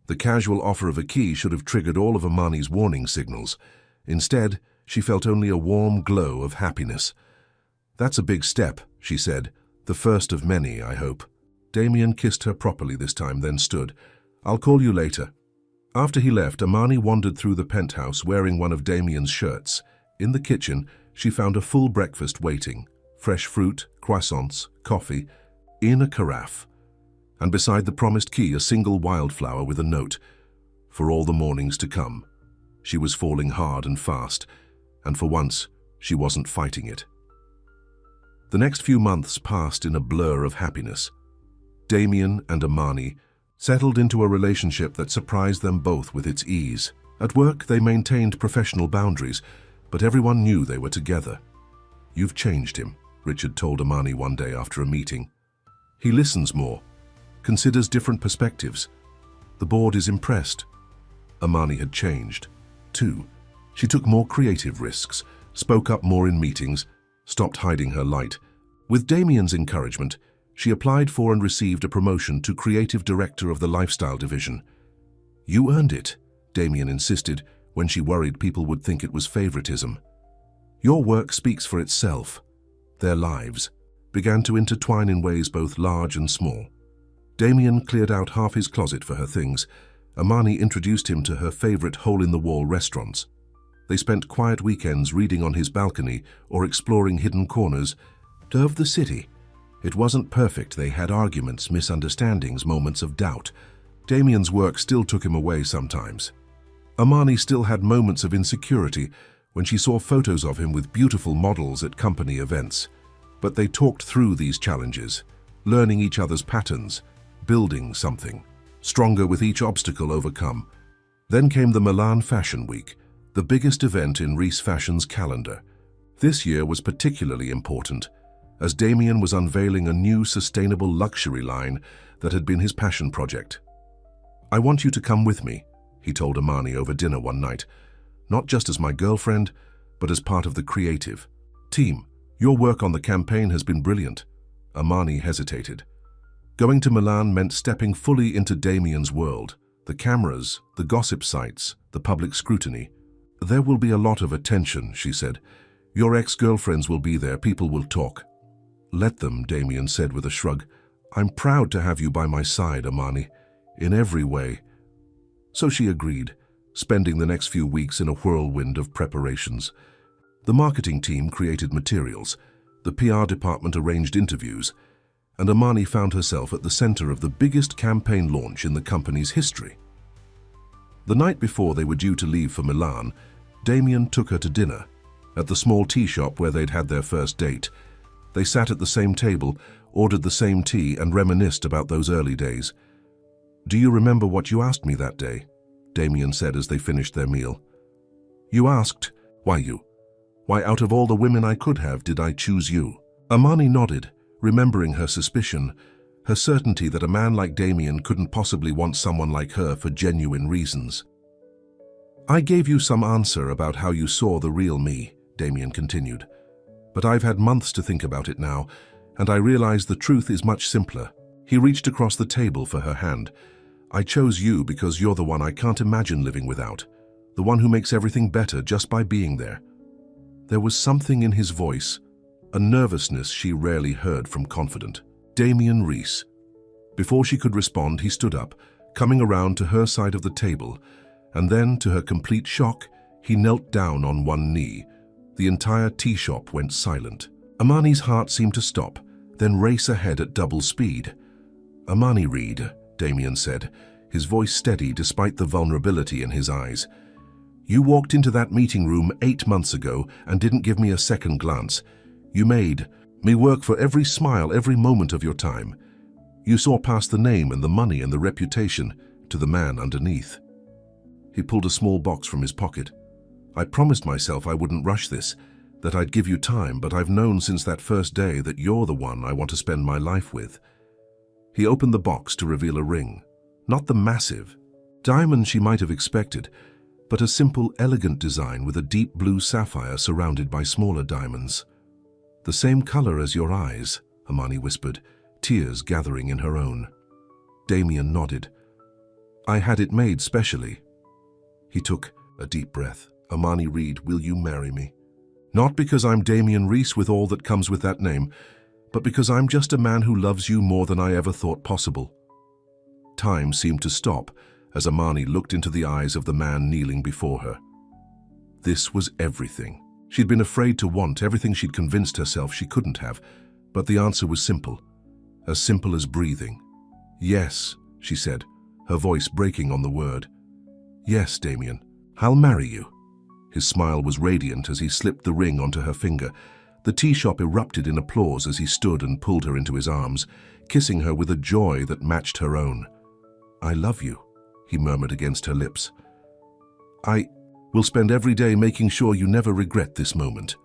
The casual offer of a key should have triggered all of Amani's warning signals. Instead, she felt only a warm glow of happiness. "That's a big step," she said. "The first of many, I hope." Damien kissed her properly this time, then stood. "I'll call you later." After he left, Amani wandered through the penthouse wearing one of Damien's shirts. In the kitchen, she found a full breakfast waiting. Fresh fruit, croissants, coffee, in a carafe. And beside the promised key, a single wildflower with a note. For all the mornings to come. She was falling hard and fast, and for once, she wasn't fighting it. The next few months passed in a blur of happiness. Damien and Amani settled into a relationship that surprised them both with its ease. At work, they maintained professional boundaries, but everyone knew they were together. "You've changed him," Richard told Amani one day after a meeting. "He listens more, considers different perspectives. The board is impressed." Amani had changed, too. She took more creative risks, spoke up more in meetings, stopped hiding her light. With Damien's encouragement, she applied for and received a promotion to creative director of the lifestyle division. "You earned it," Damien insisted when she worried people would think it was favoritism. "Your work speaks for itself." Their lives began to intertwine in ways both large and small. Damien cleared out half his closet for her things. Amani introduced him to her favorite hole-in-the-wall restaurants. They spent quiet weekends reading on his balcony or exploring hidden corners of the city. It wasn't perfect. They had arguments, misunderstandings, moments of doubt. Damien's work still took him away sometimes. Amani still had moments of insecurity when she saw photos of him with beautiful models at company events. But they talked through these challenges, learning each other's patterns, building something, stronger with each obstacle overcome. Then came the Milan Fashion Week, the biggest event in Reiss Fashion's calendar. This year was particularly important, as Damien was unveiling a new sustainable luxury line that had been his passion project. "I want you to come with me," he told Amani over dinner one night, "not just as my girlfriend, but as part of the creative team. Your work on the campaign has been brilliant." Amani hesitated. Going to Milan meant stepping fully into Damien's world. The cameras, the gossip sites, the public scrutiny. "There will be a lot of attention," she said. "Your ex-girlfriends will be there, people will talk." "Let them," Damien said with a shrug. "I'm proud to have you by my side, Amani, in every way." So she agreed, spending the next few weeks in a whirlwind of preparations. The marketing team created materials, the PR department arranged interviews, and Amani found herself at the center of the biggest campaign launch in the company's history. The night before they were due to leave for Milan, Damien took her to dinner, at the small tea shop where they'd had their first date. They sat at the same table, ordered the same tea, and reminisced about those early days. "Do you remember what you asked me that day?" Damien said as they finished their meal. "You asked, why you? Why out of all the women I could have, did I choose you?" Amani nodded, remembering her suspicion, her certainty that a man like Damien couldn't possibly want someone like her for genuine reasons. "I gave you some answer about how you saw the real me," Damien continued. "But I've had months to think about it now, and I realize the truth is much simpler." He reached across the table for her hand. "I chose you because you're the one I can't imagine living without, the one who makes everything better just by being there." There was something in his voice, a nervousness she rarely heard from confident Damien Reiss. Before she could respond, he stood up, coming around to her side of the table, and then, to her complete shock, he knelt down on one knee. The entire tea shop went silent. Amani's heart seemed to stop, then race ahead at double speed. "Amani Reed," Damien said, his voice steady despite the vulnerability in his eyes. "You walked into that meeting room 8 months ago and didn't give me a second glance. You made me work for every smile, every moment of your time. You saw past the name and the money and the reputation to the man underneath." He pulled a small box from his pocket. "I promised myself I wouldn't rush this, that I'd give you time, but I've known since that first day that you're the one I want to spend my life with." He opened the box to reveal a ring. Not the massive diamond she might have expected, but a simple, elegant design with a deep blue sapphire surrounded by smaller diamonds. "The same color as your eyes," Amani whispered, tears gathering in her own. Damien nodded. "I had it made specially." He took a deep breath. "Amani Reed, will you marry me? Not because I'm Damien Reiss with all that comes with that name, but because I'm just a man who loves you more than I ever thought possible." Time seemed to stop as Amani looked into the eyes of the man kneeling before her. This was everything. She'd been afraid to want, everything she'd convinced herself she couldn't have, but the answer was simple as breathing. "Yes," she said, her voice breaking on the word. "Yes, Damien, I'll marry you." His smile was radiant as he slipped the ring onto her finger. The tea shop erupted in applause as he stood and pulled her into his arms, kissing her with a joy that matched her own. "I love you," he murmured against her lips. "I will spend every day making sure you never regret this moment."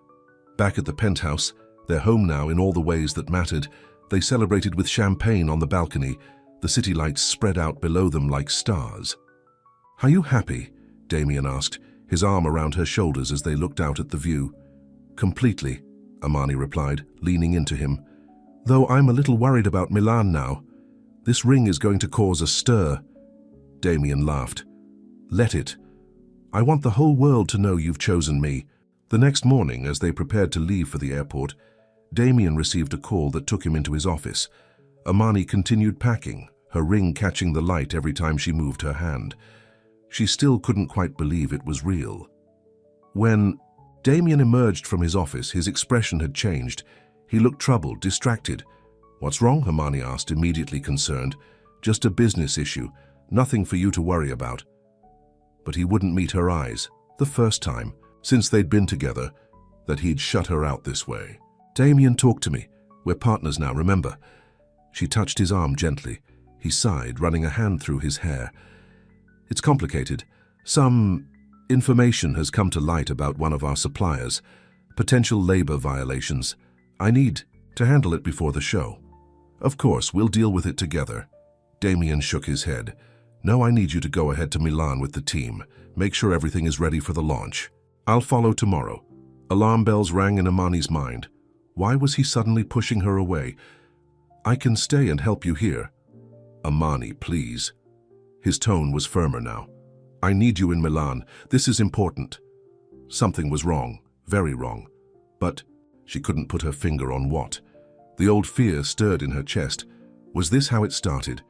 Back at the penthouse, their home now in all the ways that mattered, they celebrated with champagne on the balcony, the city lights spread out below them like stars. "Are you happy?" Damien asked, his arm around her shoulders as they looked out at the view. "Completely," Amani replied, leaning into him. "Though I'm a little worried about Milan now. This ring is going to cause a stir." Damien laughed. "Let it. I want the whole world to know you've chosen me." The next morning, as they prepared to leave for the airport, Damien received a call that took him into his office. Amani continued packing, her ring catching the light every time she moved her hand. She still couldn't quite believe it was real. When Damien emerged from his office, his expression had changed. He looked troubled, distracted. "What's wrong?" Hermione asked, immediately concerned. "Just a business issue, nothing for you to worry about." But he wouldn't meet her eyes, the first time, since they'd been together, that he'd shut her out this way. "Damien, talk to me. We're partners now, remember?" She touched his arm gently. He sighed, running a hand through his hair. "It's complicated. Some information has come to light about one of our suppliers. Potential labor violations. I need to handle it before the show." "Of course, we'll deal with it together." Damien shook his head. "No, I need you to go ahead to Milan with the team. Make sure everything is ready for the launch. I'll follow tomorrow." Alarm bells rang in Amani's mind. Why was he suddenly pushing her away? "I can stay and help you here." "Amani, please." His tone was firmer now. "I need you in Milan. This is important." Something was wrong, very wrong. But she couldn't put her finger on what. The old fear stirred in her chest. Was this how it started?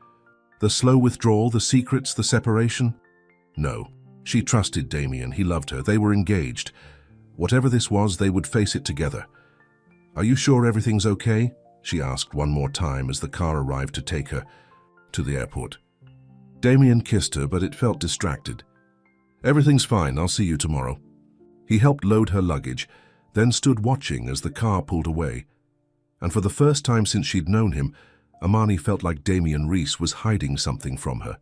The slow withdrawal, the secrets, the separation? No. She trusted Damien. He loved her. They were engaged. Whatever this was, they would face it together. "Are you sure everything's okay?" she asked one more time as the car arrived to take her to the airport. Damien kissed her, but it felt distracted. "Everything's fine. I'll see you tomorrow." He helped load her luggage, then stood watching as the car pulled away. And for the first time since she'd known him, Amani felt like Damien Reese was hiding something from her.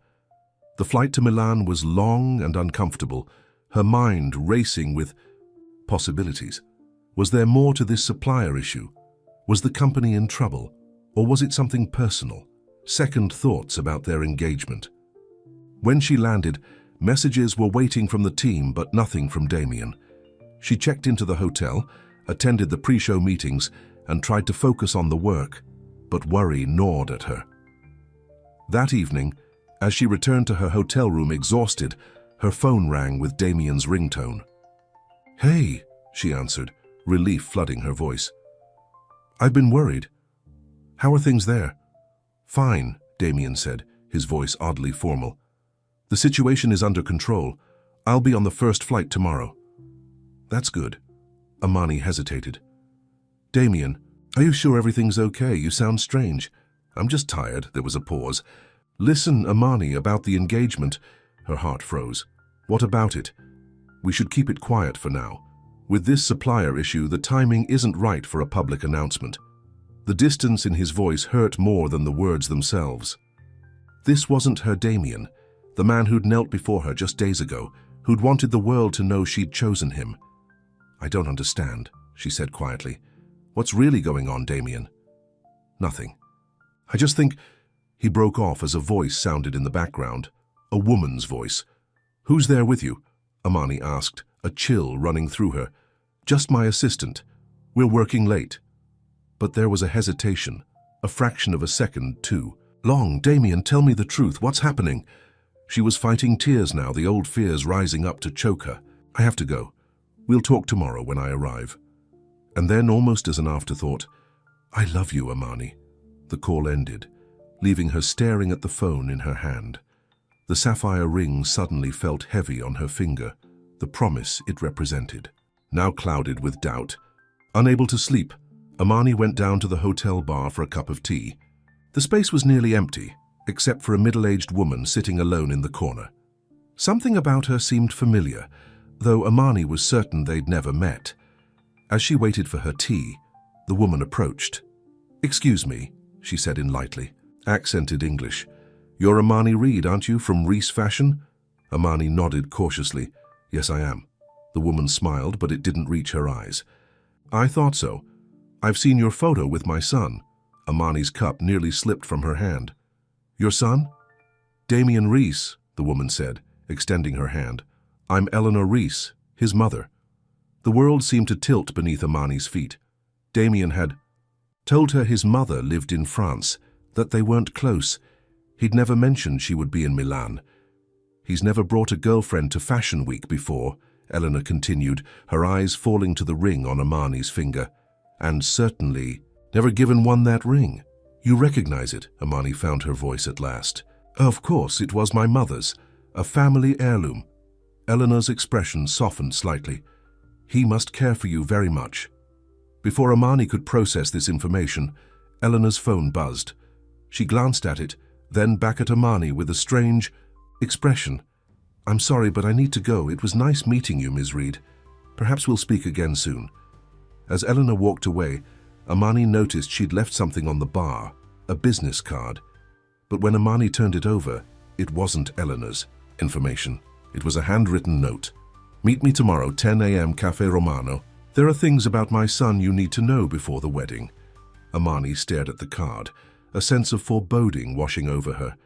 The flight to Milan was long and uncomfortable, her mind racing with possibilities. Was there more to this supplier issue? Was the company in trouble? Or was it something personal? Second thoughts about their engagement. When she landed, messages were waiting from the team, but nothing from Damien. She checked into the hotel, attended the pre-show meetings, and tried to focus on the work, but worry gnawed at her. That evening, as she returned to her hotel room exhausted, her phone rang with Damien's ringtone. "Hey," she answered, relief flooding her voice. "I've been worried. How are things there?" "Fine," Damien said, his voice oddly formal. "The situation is under control. I'll be on the first flight tomorrow." "That's good." Amani hesitated. "Damien, are you sure everything's okay? You sound strange." "I'm just tired." There was a pause. "Listen, Amani, about the engagement." Her heart froze. "What about it?" "We should keep it quiet for now. With this supplier issue, the timing isn't right for a public announcement." The distance in his voice hurt more than the words themselves. This wasn't her Damien, the man who'd knelt before her just days ago, who'd wanted the world to know she'd chosen him. "I don't understand," she said quietly. "What's really going on, Damien?" "Nothing. I just think—" He broke off as a voice sounded in the background, a woman's voice. "Who's there with you?" Amani asked, a chill running through her. "Just my assistant. We're working late." But there was a hesitation, a fraction of a second, too. "Long, Damien, tell me the truth. What's happening?" She was fighting tears now, the old fears rising up to choke her. "I have to go. We'll talk tomorrow when I arrive." And then, almost as an afterthought, "I love you, Amani." The call ended, leaving her staring at the phone in her hand. The sapphire ring suddenly felt heavy on her finger, the promise it represented. Now clouded with doubt, unable to sleep, Amani went down to the hotel bar for a cup of tea. The space was nearly empty, except for a middle-aged woman sitting alone in the corner. Something about her seemed familiar, though Amani was certain they'd never met. As she waited for her tea, the woman approached. "Excuse me," she said in lightly, accented English. "You're Amani Reed, aren't you, from Reese Fashion?" Amani nodded cautiously. "Yes, I am." The woman smiled, but it didn't reach her eyes. "I thought so. I've seen your photo with my son." Amani's cup nearly slipped from her hand. "Your son?" "Damien Reese," the woman said, extending her hand. "I'm Eleanor Reese, his mother." The world seemed to tilt beneath Amani's feet. Damien had told her his mother lived in France, that they weren't close. He'd never mentioned she would be in Milan. "He's never brought a girlfriend to Fashion Week before," Eleanor continued, her eyes falling to the ring on Amani's finger. "And certainly never given one that ring." "You recognize it?" Amani found her voice at last. "Of course, it was my mother's, a family heirloom." Eleanor's expression softened slightly. "He must care for you very much." Before Amani could process this information, Eleanor's phone buzzed. She glanced at it, then back at Amani with a strange expression. "I'm sorry, but I need to go. It was nice meeting you, Ms. Reed. Perhaps we'll speak again soon." As Eleanor walked away, Amani noticed she'd left something on the bar, a business card. But when Amani turned it over, it wasn't Eleanor's information. It was a handwritten note. "Meet me tomorrow, 10 a.m. Cafe Romano. There are things about my son you need to know before the wedding." Amani stared at the card, a sense of foreboding washing over her.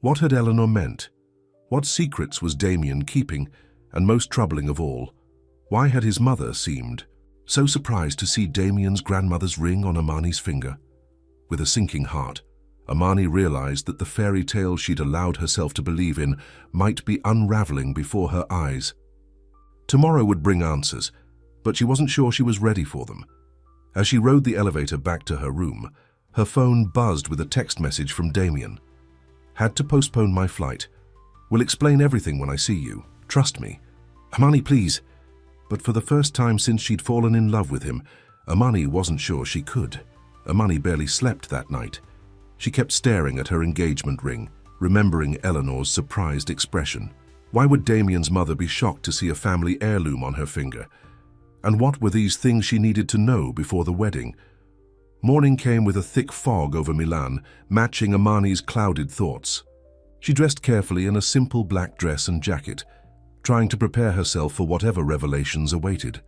What had Eleanor meant? What secrets was Damien keeping? And most troubling of all, why had his mother seemed so surprised to see Damien's grandmother's ring on Amani's finger? With a sinking heart, Amani realized that the fairy tale she'd allowed herself to believe in might be unraveling before her eyes. Tomorrow would bring answers, but she wasn't sure she was ready for them. As she rode the elevator back to her room, her phone buzzed with a text message from Damien. "Had to postpone my flight. Will explain everything when I see you. Trust me. Amani, please." But for the first time since she'd fallen in love with him, Amani wasn't sure she could. Amani barely slept that night. She kept staring at her engagement ring, remembering Eleanor's surprised expression. Why would Damien's mother be shocked to see a family heirloom on her finger? And what were these things she needed to know before the wedding? Morning came with a thick fog over Milan, matching Amani's clouded thoughts. She dressed carefully in a simple black dress and jacket, trying to prepare herself for whatever revelations awaited.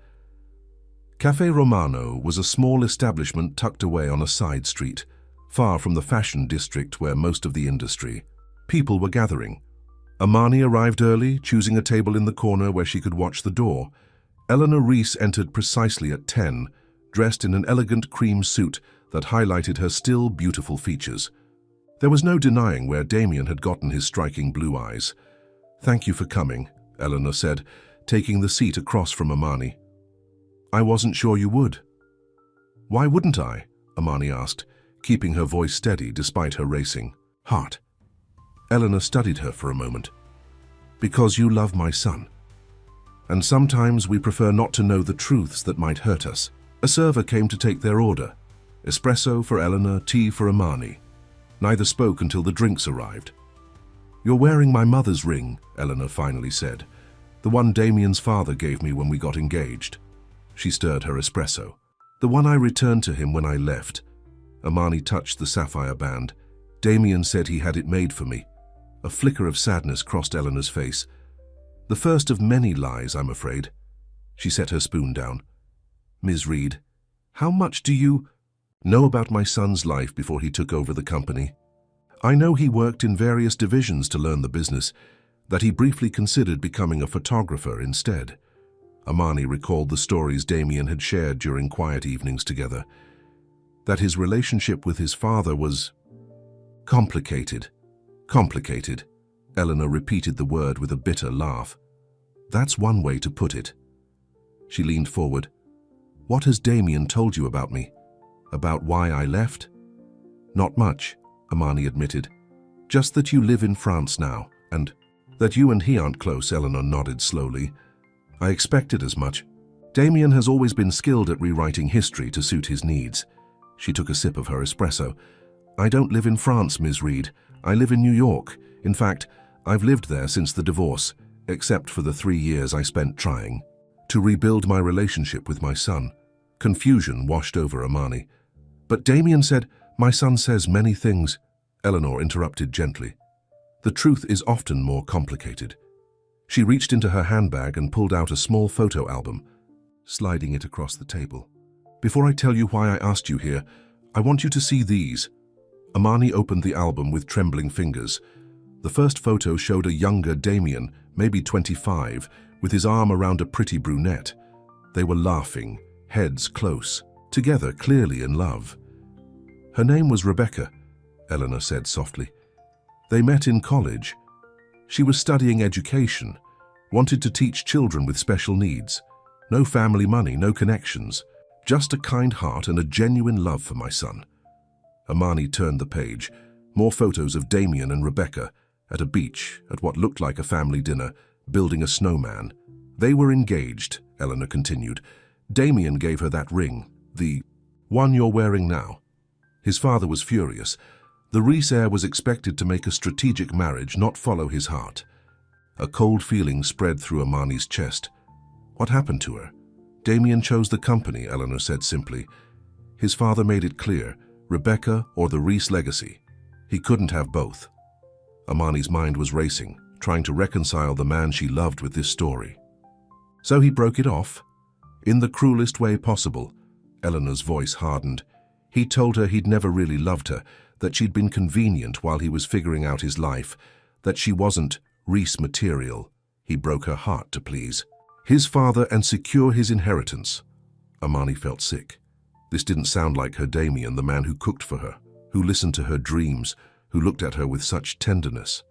Cafe Romano was a small establishment tucked away on a side street, far from the fashion district where most of the industry. People were gathering. Amani arrived early, choosing a table in the corner where she could watch the door. Eleanor Reese entered precisely at 10, dressed in an elegant cream suit that highlighted her still beautiful features. There was no denying where Damien had gotten his striking blue eyes. "Thank you for coming," Eleanor said, taking the seat across from Amani. "I wasn't sure you would." "Why wouldn't I?" Amani asked, keeping her voice steady despite her racing heart. Eleanor studied her for a moment. "Because you love my son. And sometimes we prefer not to know the truths that might hurt us." A server came to take their order. Espresso for Eleanor, tea for Amani. Neither spoke until the drinks arrived. "You're wearing my mother's ring," Eleanor finally said. "The one Damien's father gave me when we got engaged." She stirred her espresso. "The one I returned to him when I left." Amani touched the sapphire band. "Damien said he had it made for me." A flicker of sadness crossed Eleanor's face. "The first of many lies, I'm afraid." She set her spoon down. "Ms. Reed, how much do you know about my son's life before he took over the company?" "I know he worked in various divisions to learn the business, that he briefly considered becoming a photographer instead." Amani recalled the stories Damien had shared during quiet evenings together. That his relationship with his father was complicated. Complicated. Eleanor repeated the word with a bitter laugh. "That's one way to put it." She leaned forward. "What has Damien told you about me? About why I left?" "Not much," Amani admitted. "Just that you live in France now, and that you and he aren't close." Eleanor nodded slowly. "I expected as much. Damien has always been skilled at rewriting history to suit his needs." She took a sip of her espresso. "I don't live in France, Ms. Reed. I live in New York. In fact, I've lived there since the divorce, except for the 3 years I spent trying to rebuild my relationship with my son." Confusion washed over Amani. "But Damien said—" "My son says many things," Eleanor interrupted gently. "The truth is often more complicated." She reached into her handbag and pulled out a small photo album, sliding it across the table. "Before I tell you why I asked you here, I want you to see these." Amani opened the album with trembling fingers. The first photo showed a younger Damien, maybe 25, with his arm around a pretty brunette. They were laughing, heads close, together clearly in love. "Her name was Rebecca," Eleanor said softly. "They met in college. She was studying education, wanted to teach children with special needs. No family money, no connections, just a kind heart and a genuine love for my son." Amani turned the page. More photos of Damien and Rebecca, at a beach, at what looked like a family dinner, building a snowman. "They were engaged," Eleanor continued. "Damien gave her that ring, the one you're wearing now. His father was furious. The Rees heir was expected to make a strategic marriage, not follow his heart. A cold feeling spread through Amani's chest. What happened to her? Damien chose the company, Eleanor said simply. His father made it clear, Rebecca or the Rees legacy. He couldn't have both. Amani's mind was racing, trying to reconcile the man she loved with this story. So he broke it off? In the cruelest way possible. Eleanor's voice hardened. He told her he'd never really loved her, that she'd been convenient while he was figuring out his life, that she wasn't Rees material. He broke her heart to please his father and secure his inheritance. Amani felt sick. This didn't sound like her Damien, the man who cooked for her, who listened to her dreams, who looked at her with such tenderness.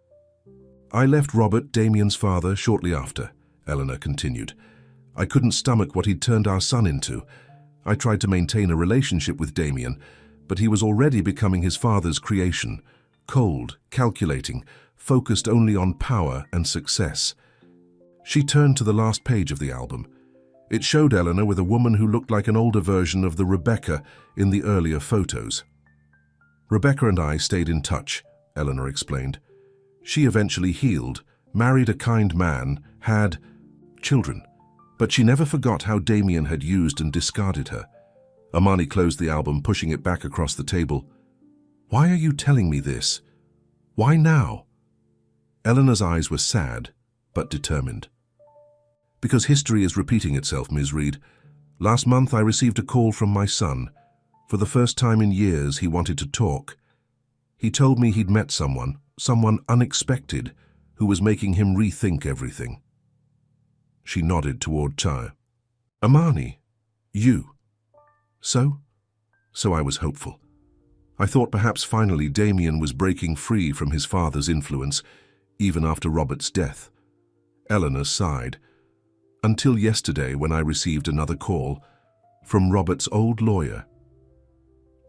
I left Robert, Damien's father, shortly after, Eleanor continued. I couldn't stomach what he'd turned our son into. I tried to maintain a relationship with Damien, but he was already becoming his father's creation, cold, calculating, focused only on power and success. She turned to the last page of the album. It showed Eleanor with a woman who looked like an older version of the Rebecca in the earlier photos. Rebecca and I stayed in touch, Eleanor explained. She eventually healed, married a kind man, had children. But she never forgot how Damien had used and discarded her. Amani closed the album, pushing it back across the table. Why are you telling me this? Why now? Eleanor's eyes were sad, but determined. Because history is repeating itself, Ms. Reed. Last month I received a call from my son. For the first time in years, he wanted to talk. He told me he'd met someone unexpected, who was making him rethink everything. She nodded toward Tyre. Amani, you. So I was hopeful. I thought perhaps finally Damien was breaking free from his father's influence, even after Robert's death. Eleanor sighed. Until yesterday, when I received another call from Robert's old lawyer.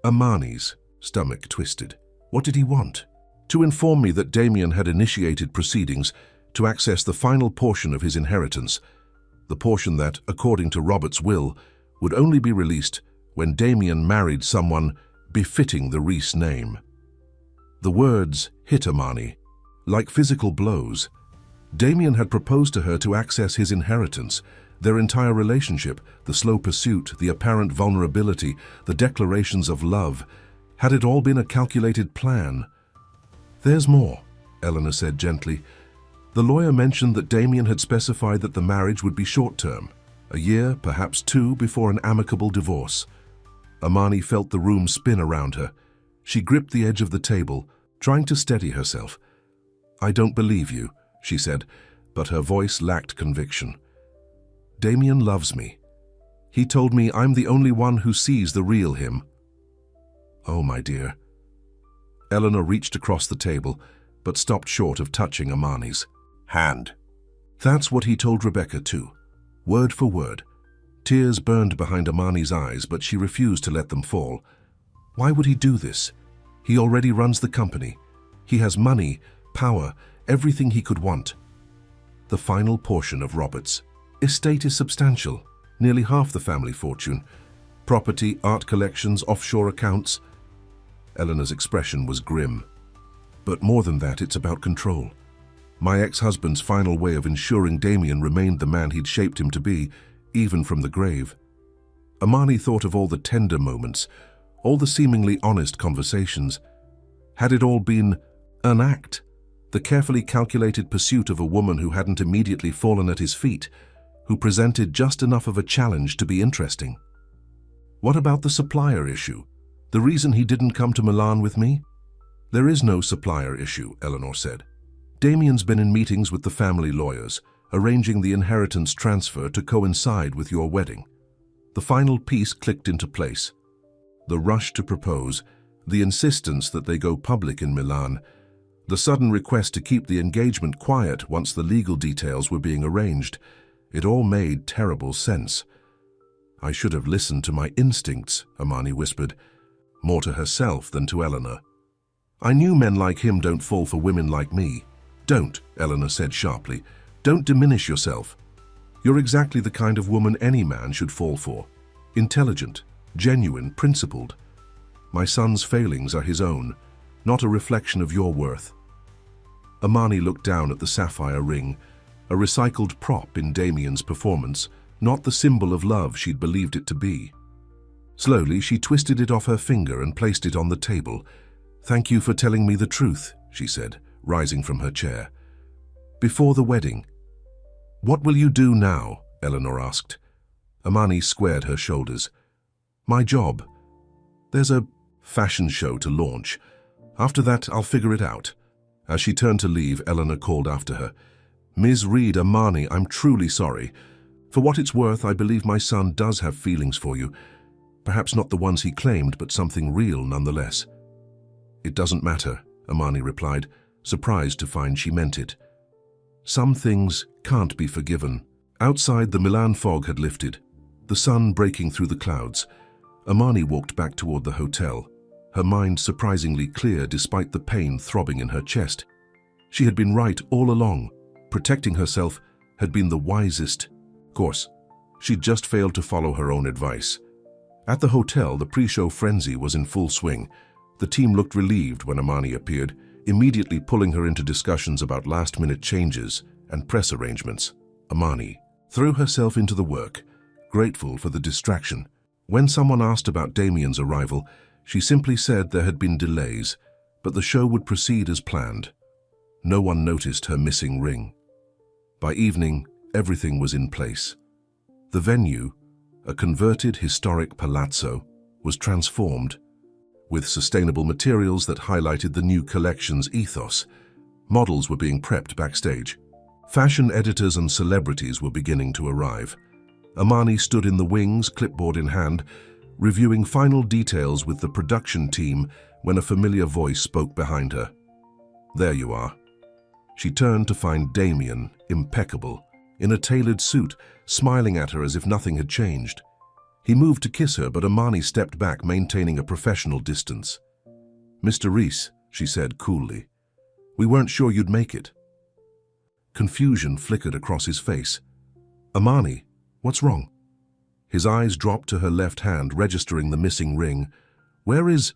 Amani's stomach twisted. What did he want? To inform me that Damien had initiated proceedings to access the final portion of his inheritance, the portion that, according to Robert's will, would only be released when Damien married someone befitting the Rees name. The words hit Amani like physical blows. Damien had proposed to her to access his inheritance, their entire relationship, the slow pursuit, the apparent vulnerability, the declarations of love. Had it all been a calculated plan? There's more, Eleanor said gently. The lawyer mentioned that Damien had specified that the marriage would be short-term, a year, perhaps two, before an amicable divorce. Amani felt the room spin around her. She gripped the edge of the table, trying to steady herself. I don't believe you, she said, but her voice lacked conviction. Damien loves me. He told me I'm the only one who sees the real him. Oh, my dear. Eleanor reached across the table, but stopped short of touching Amani's hand. That's what he told Rebecca too, word for word. Tears burned behind Amani's eyes, but she refused to let them fall. Why would he do this? He already runs the company. He has money, power, everything he could want. The final portion of Robert's estate is substantial, nearly half the family fortune. Property, art collections, offshore accounts. Eleanor's expression was grim. But more than that, it's about control. My ex-husband's final way of ensuring Damien remained the man he'd shaped him to be, even from the grave. Amani thought of all the tender moments, all the seemingly honest conversations. Had it all been an act? The carefully calculated pursuit of a woman who hadn't immediately fallen at his feet, who presented just enough of a challenge to be interesting? What about the supplier issue? The reason he didn't come to Milan with me? There is no supplier issue, Eleanor said. Damien's been in meetings with the family lawyers, arranging the inheritance transfer to coincide with your wedding. The final piece clicked into place. The rush to propose, the insistence that they go public in Milan, the sudden request to keep the engagement quiet once the legal details were being arranged. It all made terrible sense. I should have listened to my instincts, Amani whispered, more to herself than to Eleanor. I knew men like him don't fall for women like me. Don't, Eleanor said sharply. Don't diminish yourself. You're exactly the kind of woman any man should fall for. Intelligent, genuine, principled. My son's failings are his own, not a reflection of your worth. Amani looked down at the sapphire ring, a recycled prop in Damien's performance, not the symbol of love she'd believed it to be. Slowly, she twisted it off her finger and placed it on the table. "Thank you for telling me the truth," she said, rising from her chair. "Before the wedding." "What will you do now?" Eleanor asked. Amani squared her shoulders. "My job. There's a fashion show to launch. After that, I'll figure it out." As she turned to leave, Eleanor called after her. "Ms. Reed, Amani, I'm truly sorry. For what it's worth, I believe my son does have feelings for you. Perhaps not the ones he claimed, but something real nonetheless." "It doesn't matter," Amani replied, surprised to find she meant it. Some things can't be forgiven. Outside, the Milan fog had lifted, the sun breaking through the clouds. Amani walked back toward the hotel, her mind surprisingly clear despite the pain throbbing in her chest. She had been right all along. Protecting herself had been the wisest course. She'd just failed to follow her own advice. At the hotel, the pre-show frenzy was in full swing. The team looked relieved when Amani appeared, immediately pulling her into discussions about last-minute changes and press arrangements. Amani threw herself into the work, grateful for the distraction. When someone asked about Damien's arrival, she simply said there had been delays, but the show would proceed as planned. No one noticed her missing ring. By evening, everything was in place. The venue, a converted historic palazzo, was transformed, with sustainable materials that highlighted the new collection's ethos. Models were being prepped backstage. Fashion editors and celebrities were beginning to arrive. Amani stood in the wings, clipboard in hand, reviewing final details with the production team when a familiar voice spoke behind her. "There you are." She turned to find Damien, impeccable, in a tailored suit, smiling at her as if nothing had changed. He moved to kiss her, but Amani stepped back, maintaining a professional distance. "Mr. Reese," she said coolly, "we weren't sure you'd make it." Confusion flickered across his face. "Amani, what's wrong?" His eyes dropped to her left hand, registering the missing ring. "Where is—"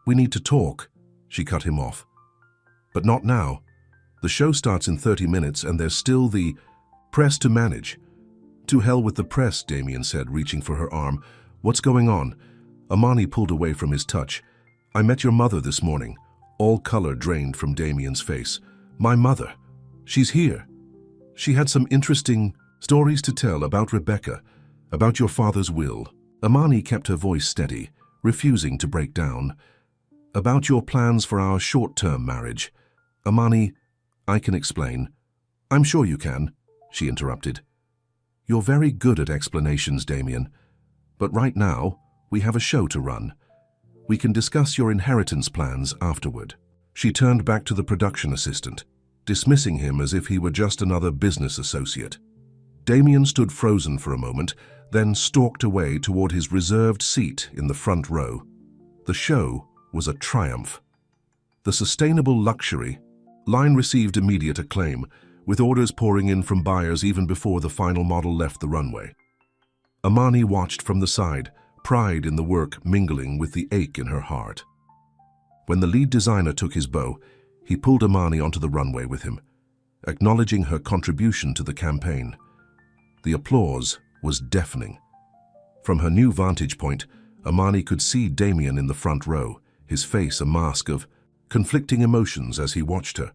"We need to talk," she cut him off. "But not now. The show starts in 30 minutes and there's still the press to manage." "To hell with the press," Damien said, reaching for her arm. "What's going on?" Amani pulled away from his touch. "I met your mother this morning." All color drained from Damien's face. "My mother? She's here. She had some interesting stories to tell about Rebecca, about your father's will." Amani kept her voice steady, refusing to break down. "About your plans for our short-term marriage." "Amani, I can explain." "I'm sure you can," she interrupted. "You're very good at explanations, Damien. But right now, we have a show to run. We can discuss your inheritance plans afterward." She turned back to the production assistant, dismissing him as if he were just another business associate. Damien stood frozen for a moment, then stalked away toward his reserved seat in the front row. The show was a triumph. The sustainable luxury line received immediate acclaim, with orders pouring in from buyers even before the final model left the runway. Amani watched from the side, pride in the work mingling with the ache in her heart. When the lead designer took his bow, he pulled Amani onto the runway with him, acknowledging her contribution to the campaign. The applause was deafening. From her new vantage point, Amani could see Damien in the front row, his face a mask of conflicting emotions as he watched her.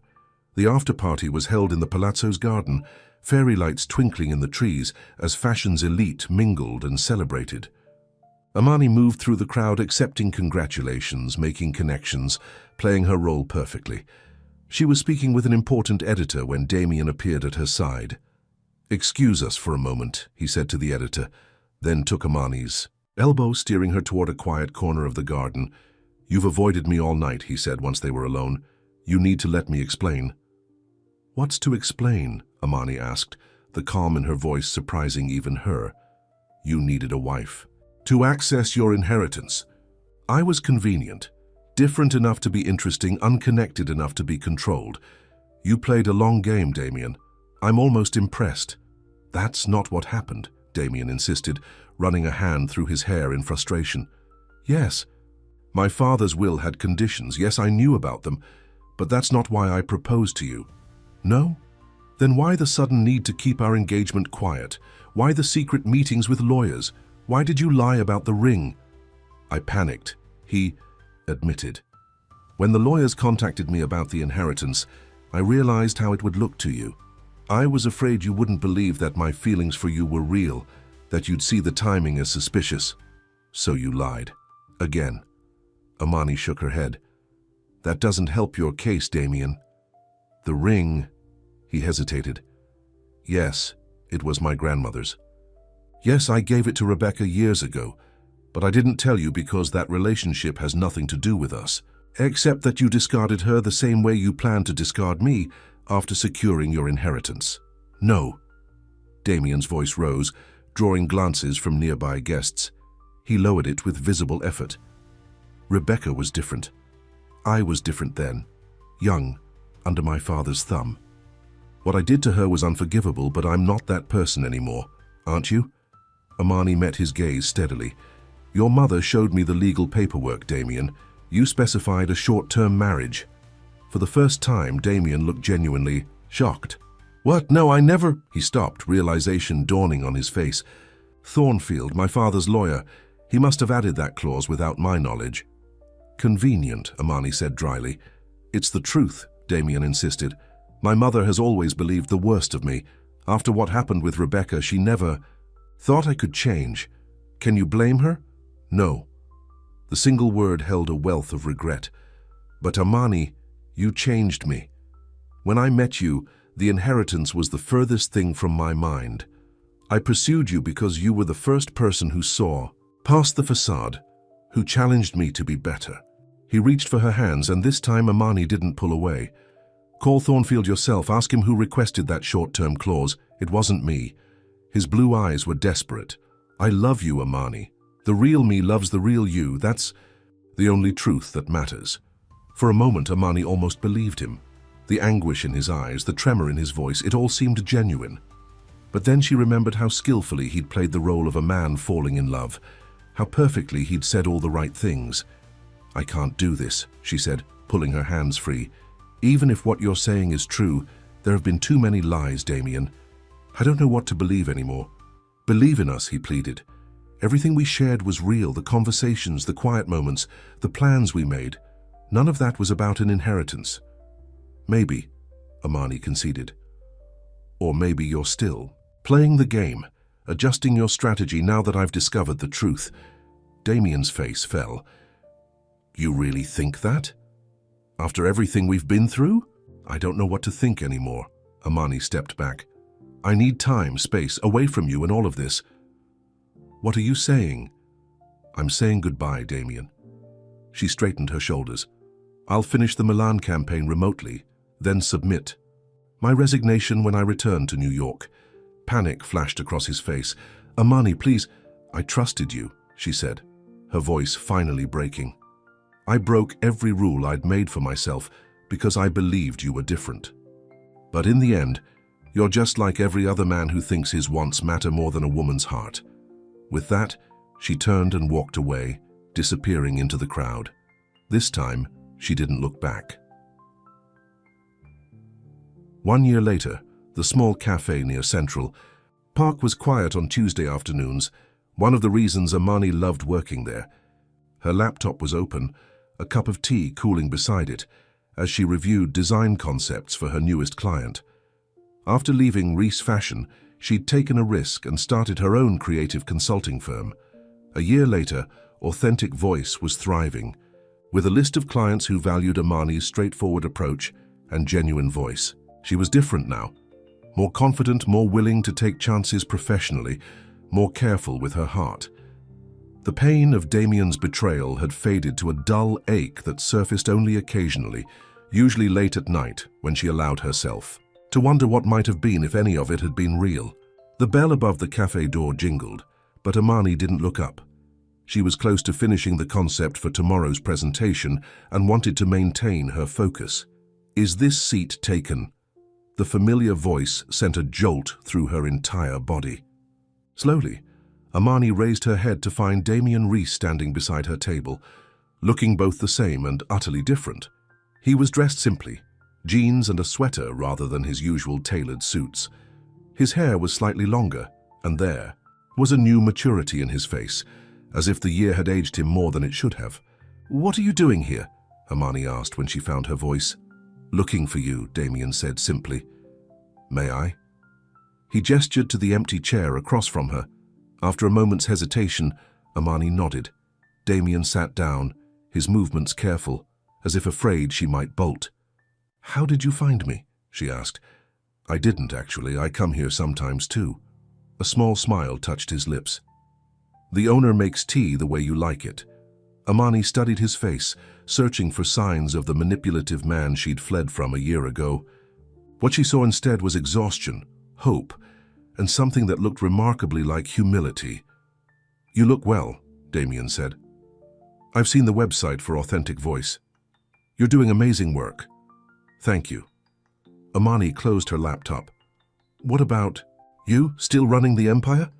The after-party was held in the palazzo's garden, fairy lights twinkling in the trees as fashion's elite mingled and celebrated. Amani moved through the crowd, accepting congratulations, making connections, playing her role perfectly. She was speaking with an important editor when Damien appeared at her side. "Excuse us for a moment," he said to the editor, then took Amani's elbow, steering her toward a quiet corner of the garden. "You've avoided me all night," he said once they were alone. "You need to let me explain." "What's to explain?" Amani asked, the calm in her voice surprising even her. "You needed a wife. To access your inheritance. I was convenient, different enough to be interesting, unconnected enough to be controlled. You played a long game, Damien. I'm almost impressed." "That's not what happened," Damien insisted, running a hand through his hair in frustration. "Yes, My father's will had conditions. Yes, I knew about them, but that's not why I proposed to you. No? Then why the sudden need to keep our engagement quiet? Why the secret meetings with lawyers? Why did you lie about the ring? I panicked, he admitted. When the lawyers contacted me about the inheritance, I realized how it would look to you. I was afraid you wouldn't believe that my feelings for you were real, that you'd see the timing as suspicious. So you lied. Again. Amani shook her head. That doesn't help your case, Damien. The ring, he hesitated. Yes, it was my grandmother's. Yes, I gave it to Rebecca years ago, but I didn't tell you because that relationship has nothing to do with us, except that you discarded her the same way you planned to discard me after securing your inheritance. No. Damien's voice rose, drawing glances from nearby guests. He lowered it with visible effort. Rebecca was different. I was different then, young, under my father's thumb. What I did to her was unforgivable, but I'm not that person anymore, aren't you? Amani met his gaze steadily. Your mother showed me the legal paperwork, Damien. You specified a short-term marriage. For the first time, Damien looked genuinely shocked. What? No, I never… He stopped, realization dawning on his face. Thornfield, my father's lawyer, he must have added that clause without my knowledge. Convenient, Amani said dryly. It's the truth, Damien insisted. My mother has always believed the worst of me. After what happened with Rebecca, she never thought I could change. Can you blame her? No. The single word held a wealth of regret. But Amani, you changed me. When I met you, the inheritance was the furthest thing from my mind. I pursued you because you were the first person who saw past the facade, who challenged me to be better. He reached for her hands, and this time Amani didn't pull away. Call Thornfield yourself, ask him who requested that short-term clause. It wasn't me. His blue eyes were desperate. I love you, Amani. The real me loves the real you. That's the only truth that matters. For a moment, Amani almost believed him. The anguish in his eyes, the tremor in his voice, it all seemed genuine. But then she remembered how skillfully he'd played the role of a man falling in love, how perfectly he'd said all the right things. I can't do this, she said, pulling her hands free. Even if what you're saying is true, there have been too many lies, Damien. I don't know what to believe anymore. Believe in us, he pleaded. Everything we shared was real, the conversations, the quiet moments, the plans we made. None of that was about an inheritance. Maybe, Amani conceded. Or maybe you're still playing the game, adjusting your strategy now that I've discovered the truth. Damien's face fell. You really think that? After everything we've been through? I don't know what to think anymore. Amani stepped back. I need time, space, away from you and all of this. What are you saying? I'm saying goodbye, Damien. She straightened her shoulders. I'll finish the Milan campaign remotely, then submit. My resignation when I return to New York. Panic flashed across his face. Amani, please. I trusted you, she said, her voice finally breaking. I broke every rule I'd made for myself because I believed you were different. But in the end, you're just like every other man who thinks his wants matter more than a woman's heart. With that, she turned and walked away, disappearing into the crowd. This time, she didn't look back. 1 year later, the small cafe near Central Park was quiet on Tuesday afternoons, one of the reasons Amani loved working there. Her laptop was open, a cup of tea cooling beside it, as she reviewed design concepts for her newest client. After leaving Reiss Fashion, she'd taken a risk and started her own creative consulting firm. A year later, Authentic Voice was thriving, with a list of clients who valued Amani's straightforward approach and genuine voice. She was different now, more confident, more willing to take chances professionally, more careful with her heart. The pain of Damien's betrayal had faded to a dull ache that surfaced only occasionally, usually late at night when she allowed herself to wonder what might have been if any of it had been real. The bell above the cafe door jingled, but Amani didn't look up. She was close to finishing the concept for tomorrow's presentation and wanted to maintain her focus. Is this seat taken? The familiar voice sent a jolt through her entire body. Slowly, Amani raised her head to find Damien Reiss standing beside her table. looking both the same and utterly different. He was dressed simply, jeans and a sweater rather than his usual tailored suits. His hair was slightly longer, and there was a new maturity in his face, as if the year had aged him more than it should have. "What are you doing here?" Amani asked when she found her voice. "Looking for you," Damien said simply. "May I?" He gestured to the empty chair across from her. After a moment's hesitation, Amani nodded. Damien sat down, his movements careful, as if afraid she might bolt. "How did you find me?" she asked. "I didn't, actually. I come here sometimes, too." A small smile touched his lips. "The owner makes tea the way you like it." Amani studied his face, searching for signs of the manipulative man she'd fled from a year ago. What she saw instead was exhaustion, hope, and something that looked remarkably like humility. "You look well," Damien said. "I've seen the website for Authentic Voice. You're doing amazing work." "Thank you." Amani closed her laptop. "What about you, still running the empire?"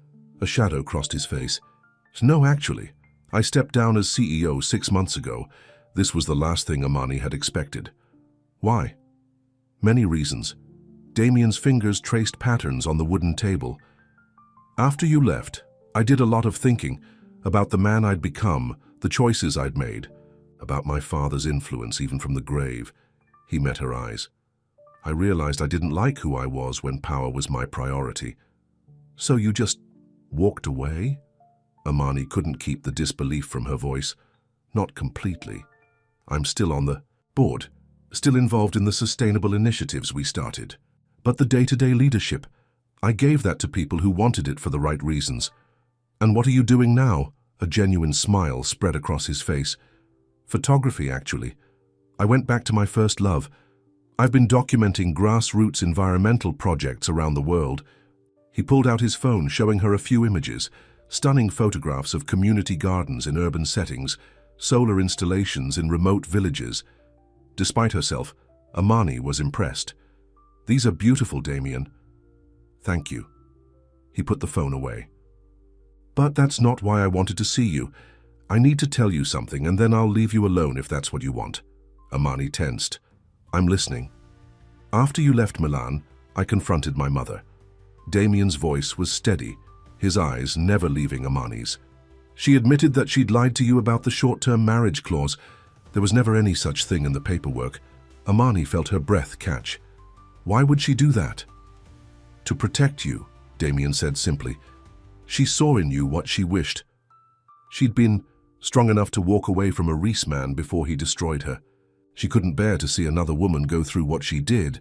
A shadow crossed his face. "No, actually. I stepped down as CEO 6 months ago." This was the last thing Amani had expected. "Why?" "Many reasons." Damien's fingers traced patterns on the wooden table. "After you left, I did a lot of thinking about the man I'd become, the choices I'd made, about my father's influence even from the grave." He met her eyes. "I realized I didn't like who I was when power was my priority." "So you just walked away?" Amani couldn't keep the disbelief from her voice. "Not completely. I'm still on the board, still involved in the sustainable initiatives we started. But the day-to-day leadership, I gave that to people who wanted it for the right reasons." "And what are you doing now?" A genuine smile spread across his face. "Photography, actually. I went back to my first love. I've been documenting grassroots environmental projects around the world." He pulled out his phone, showing her a few images, stunning photographs of community gardens in urban settings, solar installations in remote villages. Despite herself, Amani was impressed. "These are beautiful, Damien." "Thank you." He put the phone away. "But that's not why I wanted to see you. I need to tell you something, and then I'll leave you alone if that's what you want." Amani tensed. "I'm listening." "After you left Milan, I confronted my mother." Damien's voice was steady, his eyes never leaving Amani's. "She admitted that she'd lied to you about the short-term marriage clause. There was never any such thing in the paperwork." Amani felt her breath catch. "Why would she do that?" "To protect you," Damien said simply. "She saw in you what she wished. She'd been strong enough to walk away from a Reese man before he destroyed her. She couldn't bear to see another woman go through what she did.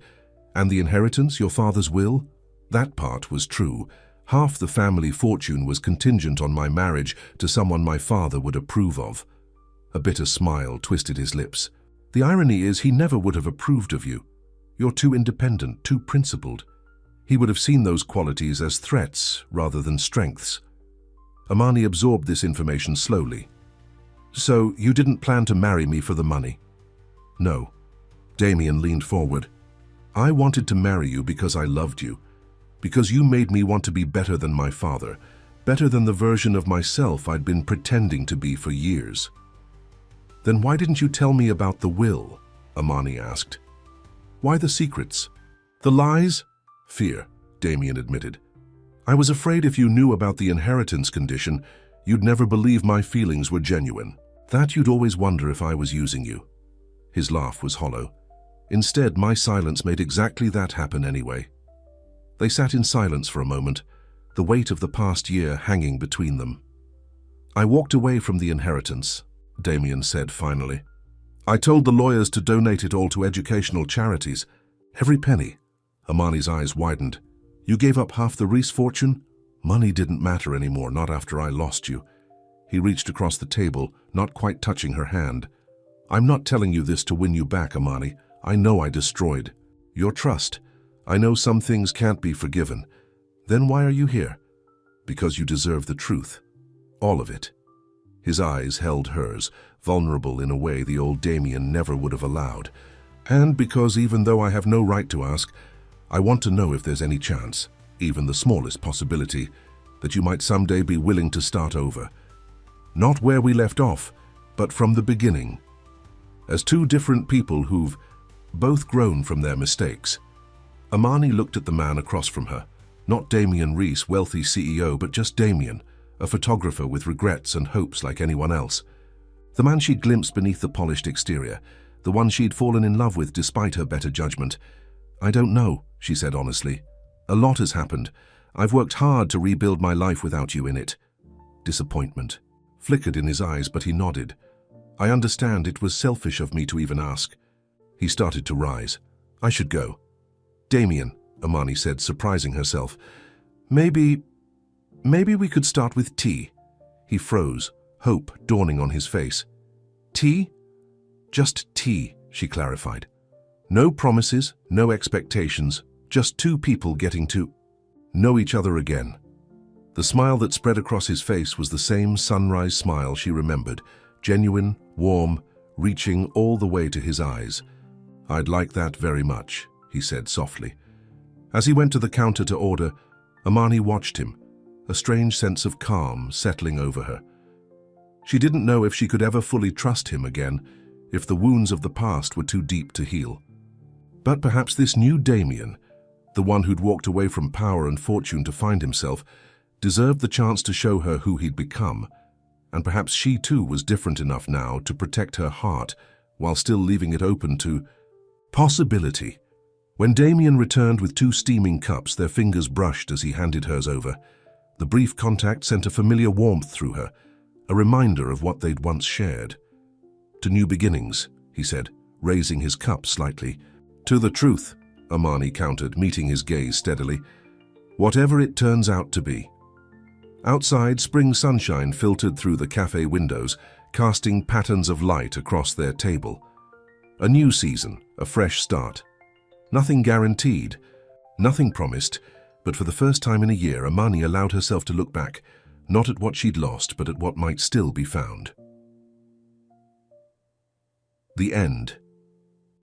And the inheritance, your father's will? That part was true. Half the family fortune was contingent on my marriage to someone my father would approve of." A bitter smile twisted his lips. "The irony is he never would have approved of you. You're too independent, too principled. He would have seen those qualities as threats rather than strengths." Amani absorbed this information slowly. "So you didn't plan to marry me for the money?" "No." Damien leaned forward. "I wanted to marry you because I loved you. Because you made me want to be better than my father, better than the version of myself I'd been pretending to be for years." "Then why didn't you tell me about the will?" Amani asked. "Why the secrets? The lies?" "Fear," Damien admitted. "I was afraid if you knew about the inheritance condition, you'd never believe my feelings were genuine. That you'd always wonder if I was using you." His laugh was hollow. "Instead, my silence made exactly that happen anyway." They sat in silence for a moment, the weight of the past year hanging between them. "I walked away from the inheritance," Damien said finally. "I told the lawyers to donate it all to educational charities. Every penny." Amani's eyes widened. "You gave up half the Reese fortune?" "Money didn't matter anymore, not after I lost you." He reached across the table, not quite touching her hand. "I'm not telling you this to win you back, Amani. I know I destroyed your trust. I know some things can't be forgiven. Then why are you here?" "Because you deserve the truth. All of it." His eyes held hers, vulnerable in a way the old Damien never would have allowed. "And because even though I have no right to ask, I want to know if there's any chance, even the smallest possibility, that you might someday be willing to start over. Not where we left off, but from the beginning. As two different people who've both grown from their mistakes. Amani looked at the man across from her. Not Damian Reese, wealthy CEO, but just Damian, a photographer with regrets and hopes like anyone else. The man she'd glimpsed beneath the polished exterior, the one she'd fallen in love with despite her better judgment. "I don't know," she said honestly. "A lot has happened. I've worked hard to rebuild my life without you in it." Disappointment flickered in his eyes, but he nodded. "I understand. It was selfish of me to even ask." He started to rise. "I should go." "Damian," Amani said, surprising herself. Maybe we could start with tea." He froze, hope dawning on his face. "Tea?" "Just tea," she clarified. "No promises, no expectations, just two people getting to know each other again." The smile that spread across his face was the same sunrise smile she remembered, genuine, warm, reaching all the way to his eyes. "I'd like that very much," he said softly. As he went to the counter to order, Amani watched him, a strange sense of calm settling over her. She didn't know if she could ever fully trust him again, if the wounds of the past were too deep to heal. But perhaps this new Damian, the one who'd walked away from power and fortune to find himself, deserved the chance to show her who he'd become, and perhaps she too was different enough now to protect her heart while still leaving it open to possibility. When Damian returned with two steaming cups, their fingers brushed as he handed hers over. The brief contact sent a familiar warmth through her, a reminder of what they'd once shared. "To new beginnings," he said, raising his cup slightly. "To the truth," Amani countered, meeting his gaze steadily. "Whatever it turns out to be." Outside, spring sunshine filtered through the cafe windows, casting patterns of light across their table. A new season, a fresh start. Nothing guaranteed, nothing promised, but for the first time in a year, Amani allowed herself to look back, not at what she'd lost, but at what might still be found. The end.